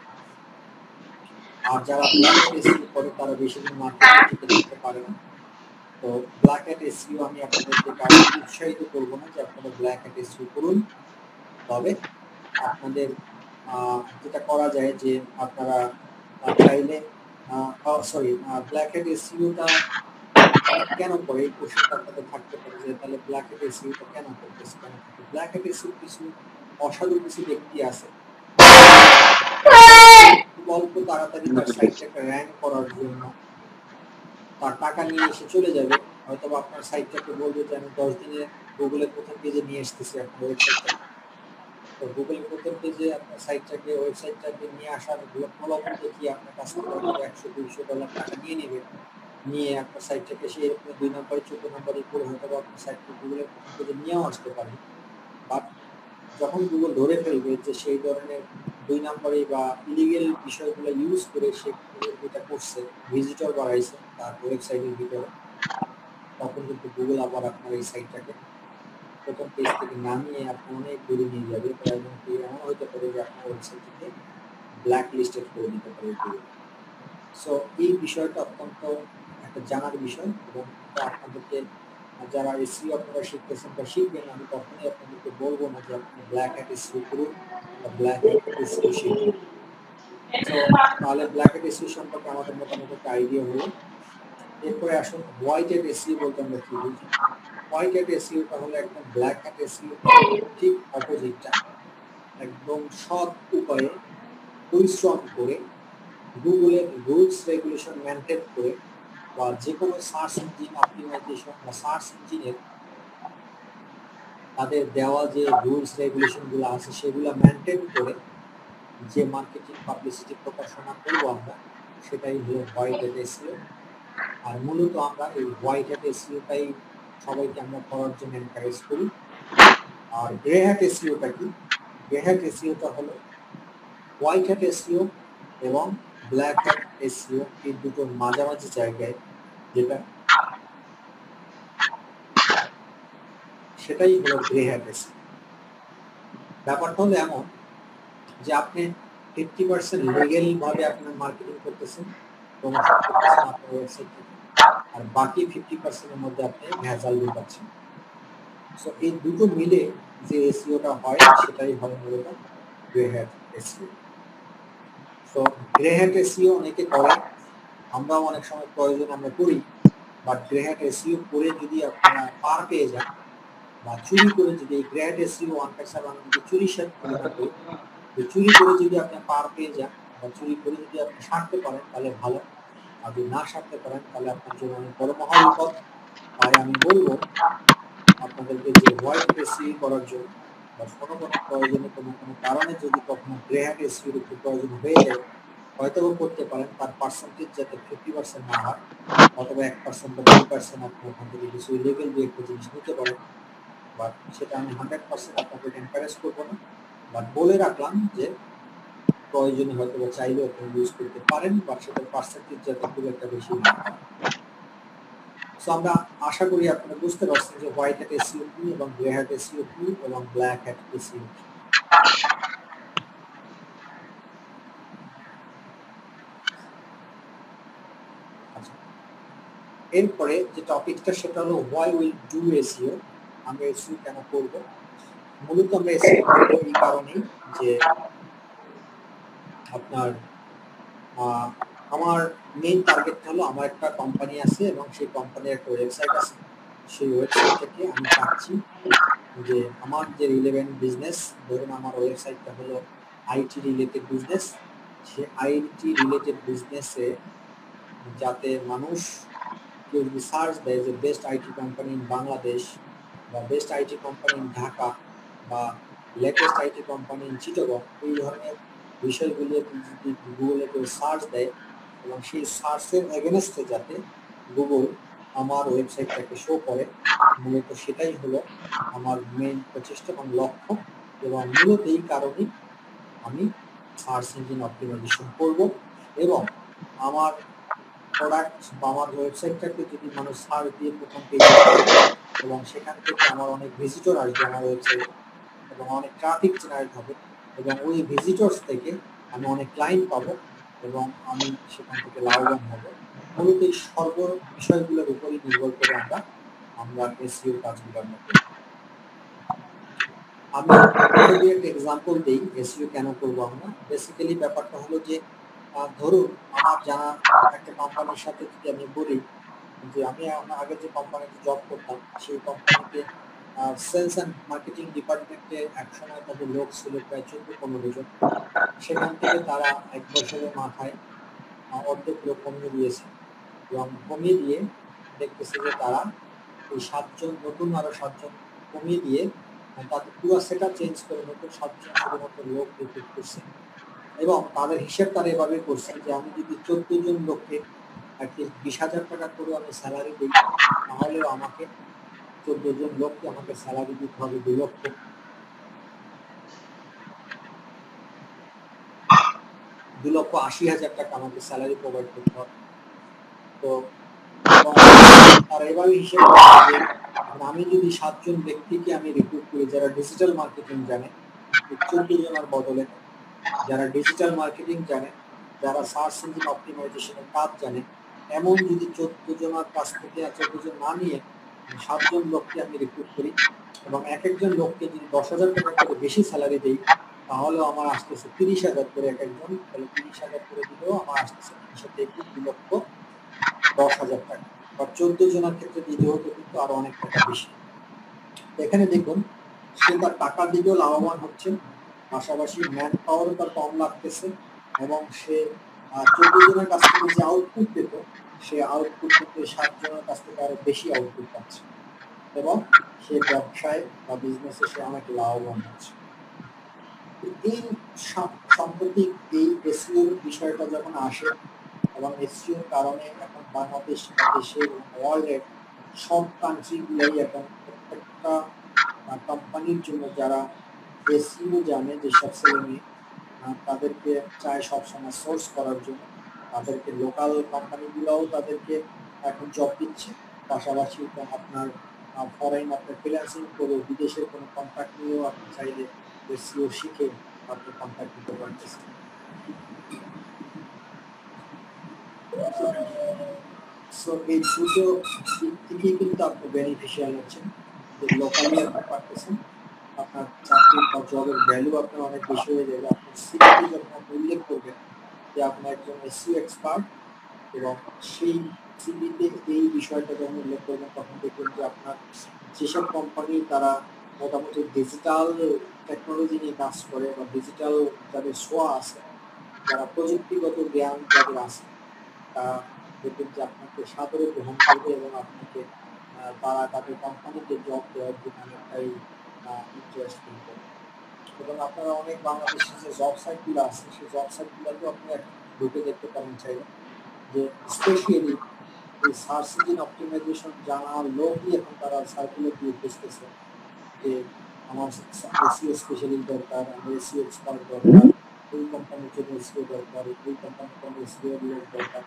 আর যারা ব্ল্যাক হ্যাট এসইও করে তারা বেশি দিন মার্কেটে টিকে থাকতে পারে না। তো ব্ল্যাক হ্যাট এসইও আমি আপনাদেরকে কাউকে উৎসাহিত করবো না যে আপনারা ব্ল্যাক হ্যাট এসইও করুন। তবে আপনাদের যেটা করা যায় যে আপনারা চাইলে ব্ল্যাক হ্যাট এসইওটা কেন করে, এই কোশ্চেনটা আপনাদের থাকতে পারে যে তাহলে ব্ল্যাক হ্যাট এসইওটা কেন করতেছে, কেন করতে। ব্ল্যাক হ্যাট এসইও কিছু অসাধু কিছু ব্যক্তি আছে অল্প তাড়াতাড়ি তার সাইটটাকে র্যাঙ্ক করার জন্য তার টাকা নিয়ে এসে চলে যাবে। হয়তো আপনার সাইটটাকে বলবে যে আমি 10 দিনে গুগলের প্রথম পেজে নিয়ে এসতেছি আপনার ওয়েবসাইটটাকে। তো গুগলের প্রথম পেজে আপনার ওয়েবসাইটটাকে নিয়ে আসার প্রলোভন দেখিয়ে আপনার কাছ থেকে হয়তো $100-200 টাকা নিয়ে নেবে, নিয়ে আপনার সাইটটাকে সে 2 নম্বরে 14 নম্বরে করে হয়তো আপনার সাইটকে গুগলের প্রথম পেজে নিয়েও আসতে পারে। বাট যখন গুগল ধরে ফেলবে যে সেই ধরনের 2 নম্বরে বা ইলিগেল বিষয়গুলো ইউজ করে সে যেটা করছে, ভিজিটর বাড়াইছে তার ওয়েবসাইটের ভিতরে, তখন কিন্তু গুগল আবার আপনার এই সাইটটাকে প্রথম পেজ থেকে নামিয়ে আপনি অনেক দূরে নিয়ে যাবে, এমনকি এমন হতে পারে যে আপনার ওয়েবসাইটটিকে ব্ল্যাক লিস্টেড করে দিতে পারে গুগল। সো এই বিষয়টা অত্যন্ত একটা জানার বিষয়, এবং আপনাদেরকে যারা এসইও আপনারা শিখতেছেন বা শিখবেন, আমি কখনোই আপনাদেরকে বলবো না যে আপনি ব্ল্যাক হ্যাট এসইও করুন বা ব্ল্যাক হ্যাট এসইও শিখুন। তো তাহলে ব্ল্যাক হ্যাট এসইও সম্পর্কে আমাদের মোটামুটি একটা আইডিয়া হলো। এরপরে আসুন হোয়াইট হ্যাট এসইও বলতে আমরা কি বুঝি। হোয়াইট হ্যাট এসইওটা হলো একদম ব্ল্যাক হ্যাট এসইও ঠিক অপোজিটটা। একদম সৎ উপায়ে পরিশ্রম করে গুগলের রুলস রেগুলেশন মেনটেন করে বা যে কোনো সার্চ ইঞ্জিন অপটিমাইজেশন বা সার্চ ইঞ্জিনের তাদের দেওয়া যে রুলস রেগুলেশনগুলো আছে সেগুলো মেনটেন করে যে মার্কেটিং পাবলিসিটি প্রকাশনা করবো আমরা, সেটাই হলো হোয়াইট হ্যাট এসইও। আর মূলত আমরা এই হোয়াইট হ্যাট এসইওটাই সবাইকে আমরা করার জন্য এনকারেজ করি। আর গ্রে হ্যাট এসইওটা কি? গ্রে হ্যাট এসইওটা হলো হোয়াইট হ্যাট এসইও এবং ব্ল্যাক হ্যাট এসইও এই দুটোর মাঝামাঝি জায়গায় যেটা, সেটাই হলো গ্রে হ্যাট এসইও। ব্যাপারটা হলো এমন যে আপনি 50% লিগ্যাল ভাবে আপনার মার্কেটিং করতেছেন, প্রমোশন করতেছেন আপনার ওয়েবসাইট থেকে, আর বাকি 50% এর মধ্যে আপনি ভেজাল ঢুকাচ্ছেন। সো এই দুটো মিলে যে এসইওটা হয় সেটাই হয় মূলত গ্রে হ্যাট এসইও। তো গ্রে হ্যাট এসইও অনেকে করে, আমরাও অনেক সময় প্রয়োজন আমরা করি, বাট গ্রে হ্যাট এসইও করে যদি আপনারা পার পেয়ে যান বা চুরি করে, যদি এই গ্রে হ্যাট এসইও 1% আমি যদি চুরির সাথে তুলনা করি, যে চুরি করে যদি আপনি পার পেয়ে যান বা চুরি করে যদি আপনি সারতে পারেন তাহলে ভালো, আর যদি না সারতে পারেন তাহলে আপনার জন্য অনেক বড় মহাবিপদ। তাই আমি বলবো আপনাদেরকে যে হোয়াইট হ্যাট এসইও করার জন্য বা কোনো প্রয়োজনে কোনো কারণে যদি কখনো গ্রে হ্যাট এসইওর একটু প্রয়োজন হয়ে যায়, হয়তো করতে পারেন, তার পার্সেন্টেজ যাতে 50% না হয়, অথবা 1% বা 2% আপনি ওখান থেকে কিছু ইলিগেল দিয়ে একটা জিনিস নিতে পারেন। বাট সেটা আমি 100% আপনাদের এনকারেজ করবো না, বাট বলে রাখলাম যে প্রয়োজনে হয়তো বা চাইলেও আপনি ইউজ করতে পারেন, বাট সেটার পার্সেন্টেজ যাতে খুব একটা বেশি না হয়। সো আমরা আশা করি আপনারা বুঝতে পারছেন যে হোয়াইট হ্যাট এসইও কি এবং গ্রে হ্যাট এসইও কি এবং ব্ল্যাক হ্যাট এসইও কি। আচ্ছা, এরপরে যে টপিকটা সেটা হলো হোয়াই উইল ডু এসইও, আমরা এসইও কেন করব। মূলত আমরা এসইও করব এই কারণেই যে আপনার আমার মেইন টার্গেট হলো আমার একটা কোম্পানি আছে এবং সেই কোম্পানির একটা ওয়েবসাইট আছে। সেই ওয়েবসাইটটাকে আমি চাচ্ছি যে আমার যে রিলেভেন্ট বিজনেস, ধরুন আমার ওয়েবসাইটটা হলো আইটি রিলেটেড বিজনেস, সে আইটি রিলেটেড বিজনেসে যাতে মানুষ কেউ যদি সার্চ দেয় যে best IT company in Bangladesh বা best IT company in Dhaka বা latest IT company in Chittagong, এই ধরনের বিষয়গুলো যদি গুগলে কেউ সার্চ দেয় এবং সেই সার্চের এগেনস্টে যাতে গুগল আমার ওয়েবসাইটটাকে শো করে, মূলত সেটাই হলো আমার মেইন প্রচেষ্টা এবং লক্ষ্য। এবং মূলত এই কারণেই আমি সার্চ ইঞ্জিন অপটিমাইজেশন করব এবং আমার প্রোডাক্ট বা আমার ওয়েবসাইটটাকে যদি মানুষ সার্চ দিয়ে প্রথম পেজে পায় এবং সেখান থেকে আমার অনেক ভিজিটর আসবে আমার ওয়েবসাইটে এবং অনেক ট্রাফিক জেনারেট হবে এবং ওই ভিজিটর্স থেকে আমি অনেক ক্লায়েন্ট পাবো এবং আমি সেখান থেকে লাভবান হব। মূলত এই সর্ব বিষয়গুলোর উপরই নির্ভর করে আমরা এসইও কাজগুলো আমরা করি। আমি যদি একটা এক্সাম্পল দিই এসইও কেন করবো আমরা, বেসিক্যালি ব্যাপারটা হলো যে ধরুন আমার জানা একটা কোম্পানির সাথে যদি আমি বলি যে আমি আগে যে কোম্পানিতে জব করতাম সেই কোম্পানিতে সেলস অ্যান্ড মার্কেটিং ডিপার্টমেন্টে একসময় তাদের লোক ছিল প্রায় 14-15 জন। সেখান থেকে তারা 1 বছরের মাথায় অর্ধেক লোক কমিয়ে দিয়েছে এবং কমিয়ে দিয়ে দেখতেছে যে তারা এই 7 জন নতুন আরো 7 জন কমিয়ে দিয়ে তাদের পুরো সেটা চেঞ্জ করে নতুন 7 জন শুধুমাত্র লোক রিক্রুট করছে এবং তাদের হিসেব তারা এভাবে করছে যে আমি যদি 14 জন লোককে অ্যাটলিস্ট 20,000 টাকা করে আমি স্যালারি দিই তাহলেও আমাকে 14 জন লোককে আমাকে স্যালারি দিতে হবে 2,80,000 টাকা আমাকে স্যালারি প্রোভাইড করতে হবে। তো তারা এভাবে হিসেব করছে যে আমি যদি 7 জন ব্যক্তিকে আমি রিক্রুট করি যারা ডিজিটাল মার্কেটিং জানে, 14 জনের বদলে যারা ডিজিটাল মার্কেটিং জানে, যারা সার্চ ইঞ্জিন অপটিমাইজেশনের কাজ জানে, এমন যদি 14 জনের কাছ থেকে 14 জন না নিয়ে 7 জন লোককে আমি রিক্রুট করি এবং এক একজন লোককে যদি 10,000 টাকা করে বেশি স্যালারি দিই তাহলেও আমার আসতেছে 30,000 করে এক একজন, তাহলে 30,000 করে দিলেও আমার আসতেছে 2,10,000 টাকা বা 14 জনের ক্ষেত্রে দিতে হতো কিন্তু আরো অনেক টাকা বেশি। এখানে দেখুন সে তার টাকার দিকেও লাভবান হচ্ছে, পাশাপাশি ম্যান পাওয়ারও তার কম লাগতেছে এবং সে 14 জনের কাছ থেকে যে আউটপুট পেত সে আউটপুট কিন্তু 7 জনের কাছ থেকে আরো বেশি আউটপুট পাচ্ছে এবং সে ব্যবসায় বা বিজনেসে সে অনেক লাভবান হচ্ছে। এই সাম্প্রতিক এই এসইওর বিষয়টা যখন আসে এবং এসইওর কারণে এখন বাংলাদেশ দেশের ওয়ার্ল্ডের সব কান্ট্রিগুলোই এখন প্রত্যেকটা কোম্পানির জন্য যারা এসইও জানে যেসব ছেলেমেয়ে তাদেরকে চায় সবসময় সোর্স করার জন্য, তাদেরকে লোকাল কোম্পানিগুলোও তাদেরকে এখন জব দিচ্ছে, পাশাপাশি আপনার ফরেন আপনার ফ্রিল্যান্সিং করে বিদেশের কোনো কন্ট্রাক্ট নিয়েও আপনি চাইলে এসইও শিখে আপনি কন্ট্রাক্ট দিতে পারতেছেন। সো এই দুটো দিক থেকেই কিন্তু আপনি বেনিফিশিয়াল হচ্ছেন, যে লোকালি আপনি পারতেছেন, আপনার চাকরি বা জবের ভ্যালু আপনার অনেক বেশি হয়ে যাবে। আপনার সিভিতে যখন আপনি উল্লেখ করবেন যে আপনি একজন এসইও এক্সপার্ট এবং সেই সিভিতে এই বিষয়টা যখন উল্লেখ করবেন তখন দেখবেন যে আপনার যেসব কোম্পানি তারা মোটামুটি ডিজিটাল টেকনোলজি নিয়ে কাজ করে বা ডিজিটাল যাদের ছোঁয়া আছে, যারা প্রযুক্তিগত জ্ঞান যাদের আছে, তারা দেখবেন যে আপনাকে সাদরে গ্রহণ করবে এবং আপনাকে তারা তাদের কোম্পানিতে জব দেওয়ার জন্য অনেকটাই ইন্টারেস্ট ফিল করবে। এবং আপনারা অনেক বাংলাদেশের যে জব সাইটগুলো আছে সেই জব সাইটগুলোকেও আপনি এখন ঢুকে দেখতে পারেন চাইলে, যে স্পেশালি এই সার্চ ইঞ্জিন অপটিমাইজেশন জানার লোকই এখন তারা সার্কুলার দিয়ে খুঁজতেছে যে আমার এসইও স্পেশালিস্ট দরকার, আমার এসইও এক্সপার্ট দরকার, এই কোম্পানির জন্য এসইও দরকার, এই কোম্পানির জন্য এসইও লোক দরকার।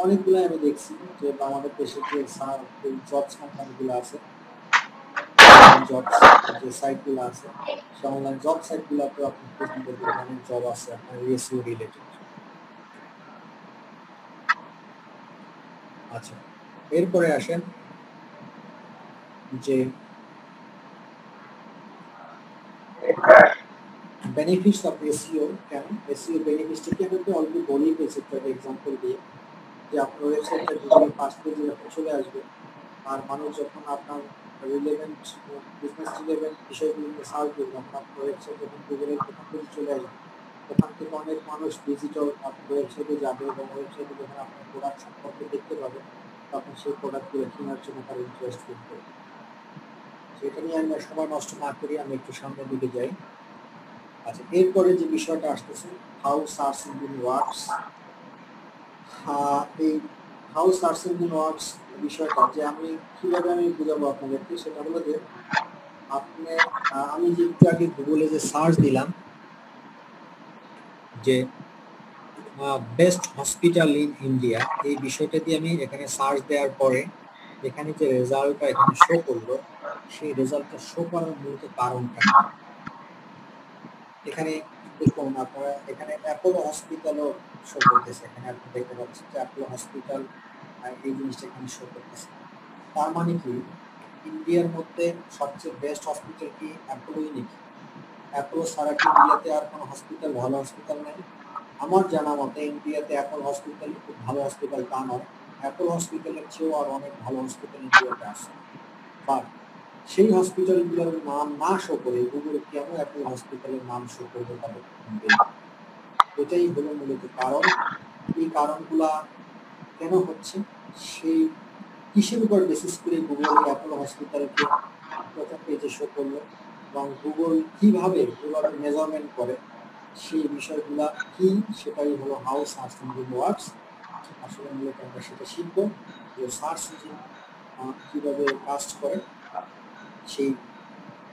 অনেকগুলো আমি দেখছি যে আমাদের দেশে যে জবস কোম্পানিগুলো আছে, জবস যে সাইটগুলো আছে, সে অনলাইন জব সাইটগুলোতে আপনি খোঁজ নিতে পারবেন, অনেক জব আছে আপনার এসইও রিলেটেড। আচ্ছা, এরপরে আসেন যে বেনিফিটস অফ এসইও। কেন এসইও বেনিফিটসটা কি আমি অলরেডি বলেই পেয়েছি একটা এক্সাম্পল দিয়ে, যে আপনার ওয়েবসাইটটা গুগলে ফার্স্ট পেজে যখন চলে আসবে আর মানুষ যখন আপনার রিলেভেন্ট বিজনেস রিলেভেন্ট বিষয়গুলো নিয়ে সার্চ করবে, তখন আপনার ওয়েবসাইট যখন গুগলের প্রথম পেজে চলে আসবে, ওখান থেকে অনেক মানুষ ভিজিটর আপনার ওয়েবসাইটে যাবে এবং ওয়েবসাইটে যখন আপনার প্রোডাক্ট সম্পর্কে দেখতে পাবে, তখন সেই প্রোডাক্টগুলো কেনার জন্য তারা ইন্টারেস্ট ফিল করবে। সেটা নিয়ে আমি সময় নষ্ট না করি, আমি একটু সামনের দিকে যাই। আচ্ছা, এরপরে যে বিষয়টা আসতেছে, হাউ সার্চ ইঞ্জিন ওয়ার্কস। এই হাউ সার্চ ইঞ্জিন ওয়ার্কস বিষয়টা যে আমি কিভাবে আমি বুঝাবো আপনাদেরকে, সেটা হলো যে আমি যে একটু আগে গুগলে যে সার্চ দিলাম যে বেস্ট হসপিটাল ইন ইন্ডিয়া, এই বিষয়টা দিয়ে আমি এখানে সার্চ দেওয়ার পরে এখানে যে রেজাল্টটা এখানে শো করলো, সেই রেজাল্টটা শো করার মূলত কারণটা এখানে দেখুন আপনারা, এখানে অ্যাপোলো হসপিটালও শো করতেছে, এখানে আপনি দেখতে পাচ্ছেন যে অ্যাপোলো হসপিটাল এই জিনিসটা এখানে শো করতেছে। তার মানে কি ইন্ডিয়ার মধ্যে সবচেয়ে বেস্ট হসপিটাল কি অ্যাপোলোই নাকি? অ্যাপোলো ছাড়া কি ইন্ডিয়াতে আর কোনো হসপিটাল, ভালো হসপিটাল নেই? আমার জানা মতে ইন্ডিয়াতে অ্যাপোলো হসপিটাল খুব ভালো হসপিটাল তা নয়, অ্যাপোলো হসপিটালের চেয়েও আর অনেক ভালো হসপিটাল ইন্ডিয়াতে আছে। বাট সেই হসপিটালগুলোর নাম না শো করে গুগলে কেন অ্যাপোলো হসপিটালের নাম শো করবে তাদের? এটাই হলো মূলত কারণ। এই কারণগুলা কেন হচ্ছে, সেই কিসের উপর বেসিস করে গুগল অ্যাপোলো হসপিটালকে প্রথম পেজে শো করলো এবং গুগল কিভাবে মেজারমেন্ট করে, সেই বিষয়গুলা কি, সেটাই হলো হাউ সার্চ ইঞ্জিন ওয়ার্কস। আসলে মূলত আমরা সেটা শিখবো যে সার্চ ইঞ্জিন কিভাবে কাজ করে,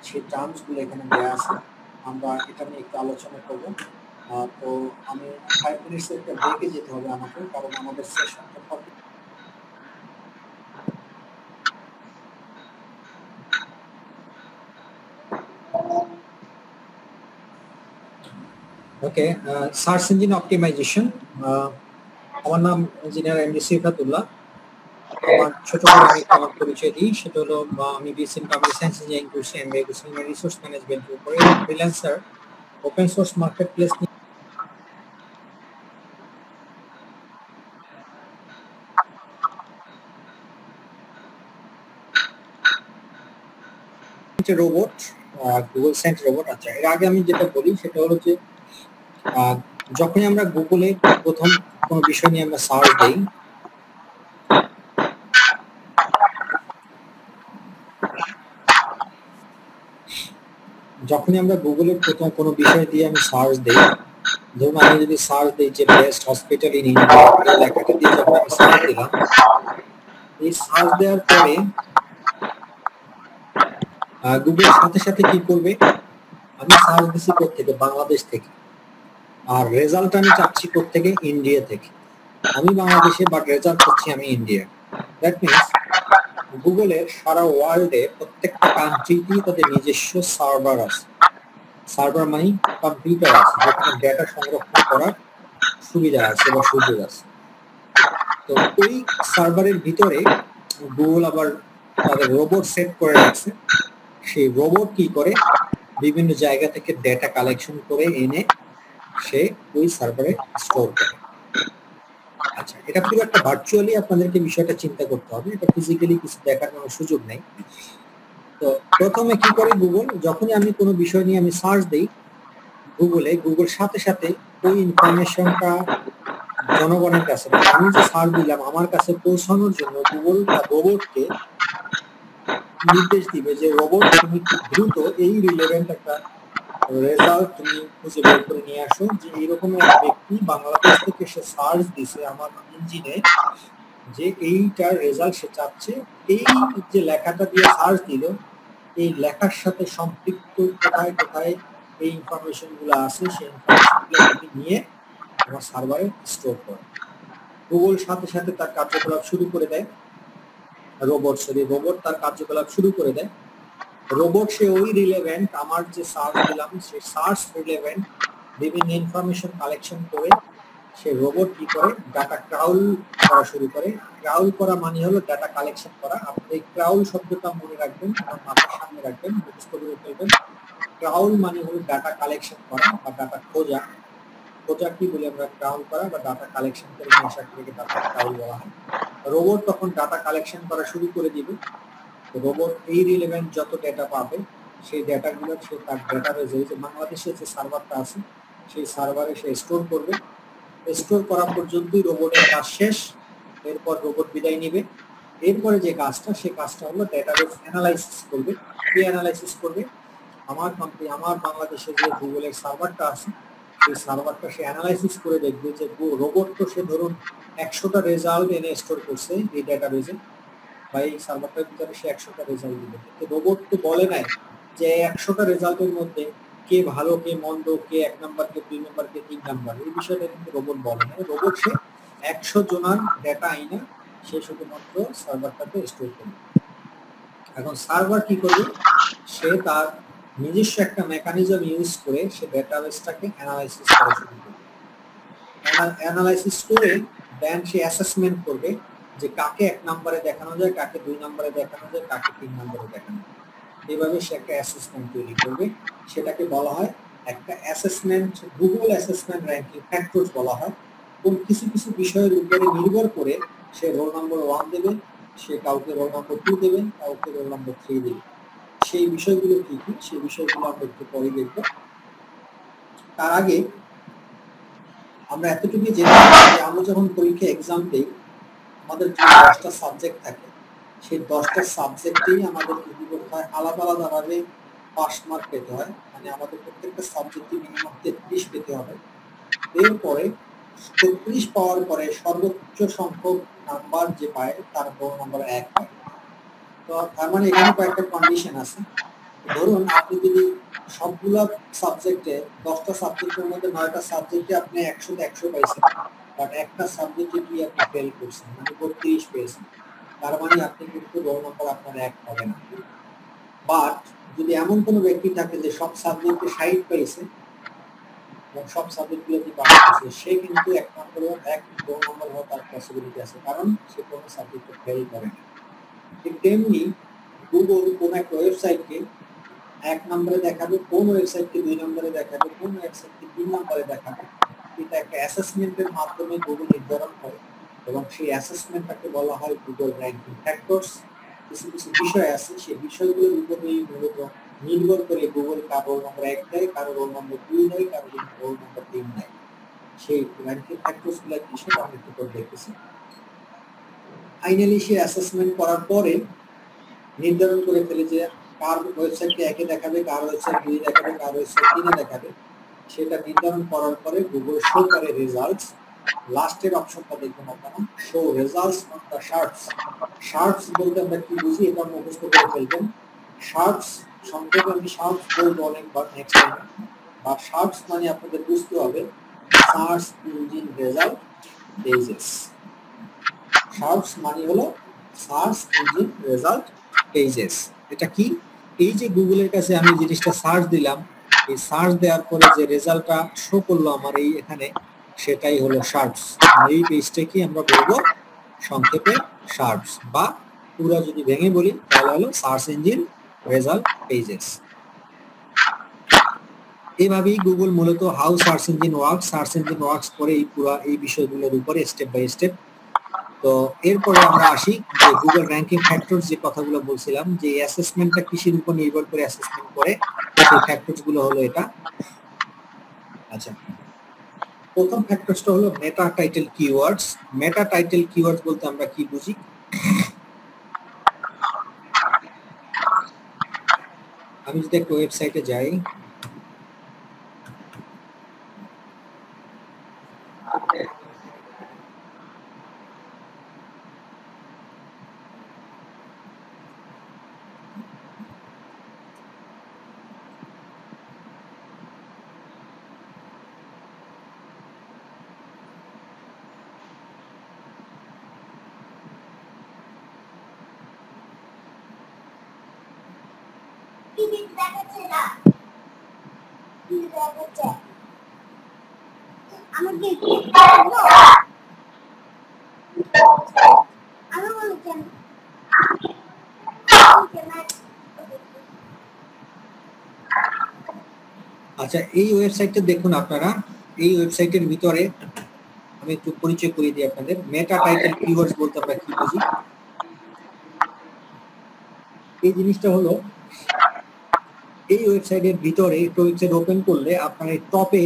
সেই টার্মসগুলো এখানে দেওয়া আছে। আমরা এটা নিয়ে একটু আলোচনা করবো। তো আমি 5 মিনিটস একটা ব্রেকে যেতে হবে আমাকে, কারণ আমাদের সেশনটা হবে। ওকে, সার্চ ইঞ্জিন অপটিমাইজেশন। আমার নাম ইঞ্জিনিয়ার এমডি সিফাতুল্লাহ। আমার ছোট করে আমি আমার পরিচয় দিই, সেটা হলো আমি বিএসসি কম্পিউটার সায়েন্স ইঞ্জিনিয়ারিং করছি, এমবিএ করছি রিসোর্স ম্যানেজমেন্টের উপরে, ফ্রিল্যান্সার, ওপেন সোর্স মার্কেটপ্লেস নিয়ে রোবট, গুগল সেন্ট রোবট। আচ্ছা, এর আগে আমি যেটা বলি সেটা হলো যে যখনই আমরা গুগলে প্রথম কোনো বিষয় নিয়ে আমরা সার্চ দিই, যখনই আমরা গুগলে প্রথম কোনো বিষয় দিয়ে আমি সার্চ দিই, ধরুন আমি যদি সার্চ দিই যে বেস্ট হসপিটাল ইন ইন্ডিয়া, এই লেখাটা দিয়ে যখন আমি সার্চ দিলাম, এই সার্চ দেওয়ার পরে গুগল সাথে সাথে কি করবে, আমি সার্চ দিচ্ছি কোত্থেকে, বাংলাদেশ থেকে, আর রেজাল্ট আমি চাচ্ছি কোত্থেকে, ইন্ডিয়া থেকে। আমি বাংলাদেশে বাট রেজাল্ট হচ্ছে আমি ইন্ডিয়া। দ্যাট মিনস গুগলের সারা ওয়ার্ল্ডে প্রত্যেকটা কান্ট্রিতেই তাদের নিজস্ব সার্ভার আছে। সার্ভার মানে কম্পিউটার আছে, যেখানে ডেটা সংরক্ষণ করার সুবিধা আছে বা সুযোগ আছে। তো ওই সার্ভারের ভিতরে গুগল আবার তাদের রোবট সেট করে রাখছে। সেই রোবট কি করে, বিভিন্ন জায়গা থেকে ডেটা কালেকশন করে এনে সে ওই সার্ভারে স্টোর করে। আচ্ছা, এটা পুরো একটা ভার্চুয়ালি আপনাদেরকে বিষয়টা চিন্তা করতে হবে, এটা ফিজিক্যালি কিছু দেখার কোনো সুযোগ নেই। তো প্রথমে কি করে গুগল, যখনই আমি কোনো বিষয় নিয়ে আমি সার্চ দিই গুগলে, গুগল সাথে সাথে ওই ইনফরমেশনটা জনগণের কাছে, আমি যে সার্চ দিলাম আমার কাছে পৌঁছানোর জন্য গুগল বা রোবটকে নির্দেশ দিবে যে রোবট তুমি খুব দ্রুত এই রিলেভেন্ট একটা রেজাল্ট তুমি খুঁজে বের করে নিয়ে আসো, যে এইরকম এক ব্যক্তি বাংলাদেশ থেকে সে সার্চ দিছে আমার ইঞ্জিনে, যে এইটার রেজাল্ট সে চাচ্ছে, এই যে লেখাটা দিয়ে সার্চ দিল এই লেখার সাথে সম্পৃক্ত কোথায় কোথায় এই ইনফরমেশনগুলো আছে সেই ইনফরমেশনগুলো তুমি নিয়ে তোমার সার্ভারে স্টোর করো। গুগল সাথে সাথে তার কার্যকলাপ শুরু করে দেয়, রোবট তার কার্যকলাপ শুরু করে দেয়। রোবট সে ওই রিলেভেন্ট, আমার যে সার্চ দিলাম সেই সার্চ রিলেভেন্ট বিভিন্ন ইনফরমেশন কালেকশন করে সে রোবট কি করে ডাটা ক্রাউল করা শুরু করে। ক্রাউল করা মানে হলো ডাটা কালেকশন করা। আপনি এই ক্রাউল শব্দটা মনে রাখবেন, আমার মাথার সামনে রাখবেন, মুখস্থ করে ফেলবেন। ক্রাউল মানে হলো ডাটা কালেকশন করা বা ডাটা খোঁজা। খোঁজা কি বলি আমরা, ক্রাউল করা বা ডাটা কালেকশন করে নিয়ে আসা থেকে ডাটা ক্রাউল বলা হয়। রোবট তখন ডাটা কালেকশন করা শুরু করে দিবে। রোবট এই রিলেভেন্ট যত ডেটা পাবে সেই ডেটাগুলো সে তার ডেটাবেজে, যে বাংলাদেশের যে সার্ভারটা আছে সেই সার্ভারে সে স্টোর করবে। স্টোর করা পর্যন্তই রোবটের কাজ শেষ। এরপর রোবট বিদায় নিবে। এরপরে যে কাজটা, সে কাজটা হলো ডেটাবেজ অ্যানালাইসিস করবে। কি অ্যানালাইসিস করবে? আমার কোম্পানি, আমার বাংলাদেশে যে গুগলের সার্ভারটা আছে সেই সার্ভারটা সে অ্যানালাইসিস করে দেখবে যে রোবট তো সে ধরুন 100টা রেজাল্ট এনে স্টোর করছে এই ডেটাবেজে বা এই সার্ভারটার ভিতরে সে 100টা রেজাল্ট দিবে, কিন্তু রোবট তো বলে নাই যে 100টা রেজাল্টের মধ্যে কে ভালো কে মন্দ, কে 1 নাম্বার কে 2 নাম্বার কে 3 নাম্বার, এই বিষয়টা কিন্তু রোবট বলে না। রোবট সে 100 জনের ডেটা আইনা সে শুধুমাত্র সার্ভারটাতে স্টোর করবে। এখন সার্ভার কি করবে? সে তার নিজস্ব একটা মেকানিজম ইউজ করে সে ডেটাবেসটাকে অ্যানালাইসিস করা শুরু করবে। অ্যানালাইসিস করে দেন সে অ্যাসেসমেন্ট করবে যে কাকে 1 নম্বরে দেখানো যায়, কাকে 2 নম্বরে দেখানো যায়, কাকে 3 নম্বরে দেখানো যায়। এইভাবে সে একটা অ্যাসেসমেন্ট তৈরি করবে। সেটাকে বলা হয় একটা assessment, Google assessment ranking factors বলা হয়। কোন কিছু কিছু বিষয়ের উপরে নির্ভর করে সে রোল নম্বর 1 দেবে, সে কাউকে রোল নম্বর 2 দেবে, কাউকে রোল নম্বর 3 দেবে। সেই বিষয়গুলো কি কি, সেই বিষয়গুলো আমরা একটু পরে দেখব। তার আগে আমরা এতটুকু জেনে যে আমরা যখন পরীক্ষা এক্সাম দিই আমাদের যে 10টা সাবজেক্ট থাকে সেই 10টা সাবজেক্টেই আমাদের কি করতে হয়, আলাদা আলাদাভাবে পাস মার্ক পেতে হয়। মানে আমাদের প্রত্যেকটা সাবজেক্টে মিনিমাম 33 পেতে হবে। এরপরে 33 পাওয়ার পরে সর্বোচ্চ সংখ্যক নাম্বার যে পায় তার রোল নম্বর 1 পায়। তো তার মানে এখানে কয়েকটা কন্ডিশন আছে। ধরুন আপনি যদি সবগুলা সাবজেক্টে 10টা সাবজেক্টের মধ্যে 9টা সাবজেক্টে আপনি 100 100 পাইছেন, বাট একটা সাবজেক্টে কি আপনি ফেল করছেন, মানে 32 পেয়েছেন, তার মানে আপনি কিন্তু রোল নাম্বার আপনার 1 হবে না। বাট যদি এমন কোনো ব্যক্তি থাকে যে সব সাবজেক্টে 60 পেয়েছে এবং সব সাবজেক্টগুলোতে পাস করছে, সে কিন্তু 1 নম্বরে 1 রোল নাম্বার হওয়ার তার পসিবিলিটি আছে, কারণ সে কোনো সাবজেক্টে ফেল করে না। ঠিক তেমনি গুগল কোন একটা ওয়েবসাইটকে 1 নম্বরে দেখাবে, কোন ওয়েবসাইটকে 2 নম্বরে দেখাবে, কোন ওয়েবসাইটকে 3 নম্বরে দেখাবে, এটা একটা অ্যাসেসমেন্টের মাধ্যমে গুগল নির্ধারণ করে এবং সেই অ্যাসেসমেন্টটাকে বলা হয় গুগল র্যাঙ্কিং ফ্যাক্টরস। কিছু কিছু বিষয় আছে সেই বিষয়গুলোর উপরেই মূলত নির্ভর করে গুগল কারো রোল নম্বর 1 দেয়, কারো রোল নম্বর 2 দেয়, কারো রোল নম্বর 3 দেয়। সেই র্যাঙ্কিং ফ্যাক্টরস গুলো কি সেটা আমরা একটু পরে দেখতেছি। ফাইনালি সে অ্যাসেসমেন্ট করার পরে নির্ধারণ করে ফেলে যে কার ওয়েবসাইটকে 1 এ দেখাবে, কার ওয়েবসাইট 2 এ দেখাবে, কার ওয়েবসাইট 3 এ দেখাবে। সেটা নির্ধারণ করার পরে গুগল শো করে রেজাল্টস। লাস্টের অপশনটা দেখুন আপনারা, show results on the SERPs. SERPs বলতে আমরা কি বুঝি এটা মুখস্থ করে ফেলবেন। শার্টস সংক্ষেপে আমি শার্টস বলবো অনেকবার নেক্সট টাইমে, বা শার্টস মানে আপনাদের বুঝতে হবে search engine result pages. SERPs মানে হলো সার্চ ইঞ্জিন রেজাল্ট পেজেস। এটা কি? এই যে গুগলের কাছে আমি জিনিসটা সার্চ দিলাম, এই সার্চ দেওয়ার পরে যে রেজাল্টটা শো করলো আমার এই এখানে, সেটাই হলো শার্টস। এই পেজটাকে আমরা বলবো সংক্ষেপে শার্টস, বা পুরো যদি ভেঙে বলি তাহলে হলো সার্চ ইঞ্জিন রেজাল্ট পেজেস। এইভাবেই গুগল মূলত হাউ সার্চ ইঞ্জিন ওয়ার্কস করে এই পুরো এই বিষয়গুলোর উপরে স্টেপ বাই স্টেপ। তো এরপরে আমরা আসি যে গুগল র্যাঙ্কিং ফ্যাক্টরস যে কথাগুলো বলছিলাম, যে অ্যাসেসমেন্টটা কিসের উপর নির্ভর করে অ্যাসেসমেন্ট করে, সেই ফ্যাক্টরস গুলো হলো এটা। আচ্ছা, প্রথম ফ্যাক্টরসটা হলো মেটা টাইটেল কিওয়ার্ডস। মেটা টাইটেল কিওয়ার্ডস বলতে আমরা কি বুঝি? আমি যদি একটা ওয়েবসাইটে যাই, আচ্ছা, এই ওয়েবসাইটটা দেখুন আপনারা। এই ওয়েবসাইটের ভিতরে আমি একটু পরিচয় করিয়ে দিই আপনাদের। মেটা টাইটেল কিওয়ার্ডস বলতে আমরা কি বুঝি। এই জিনিসটা হলো, এই ওয়েবসাইটের ভিতরে একটা ওয়েবসাইট ওপেন করলে আপনার এই টপে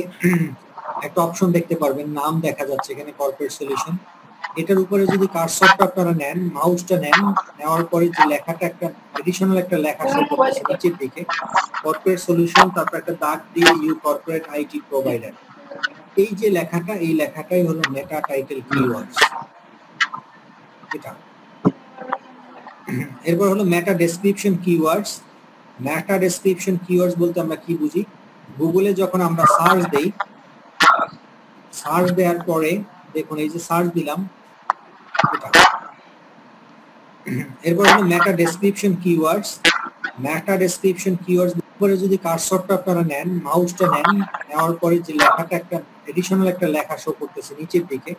একটা অপশন দেখতে পারবেন, নাম দেখা যাচ্ছে এখানে কর্পোরেট সলিউশন। এটার উপরে যদি কার্সরটা আপনারা নেন, মাউসটা নেন, নেওয়ার পরে যে লেখাটা একটা এডিশনাল একটা লেখা শো করতেছে নিচের দিকে, কর্পোরেট সলিউশন, তারপর একটা দাগ দিয়ে ইউ কর্পোরেট আইটি প্রোভাইডার। এই যে লেখাটা, এই লেখাটাই হলো মেটা টাইটেল কিওয়ার্ডস। এটা এরপর হলো মেটা ডেসক্রিপশন কিওয়ার্ডস। মেটা ডেসক্রিপশন কিওয়ার্ডস বলতে আমরা কি বুঝি। গুগলে যখন আমরা সার্চ দেই, সার্চ দেওয়ার পরে দেখুন এই যে সার্চ দিলাম, এরপর হলো মেটা ডেসক্রিপশন কিওয়ার্ডস। মেটা ডেসক্রিপশন কিওয়ার্ডস উপরে যদি কার্সরটা আপনারা নেন, মাউসটা নেন, নেওয়ার পরে যে লেখাটা একটা এডিশনাল একটা লেখা শো করতেছে নিচের দিকে,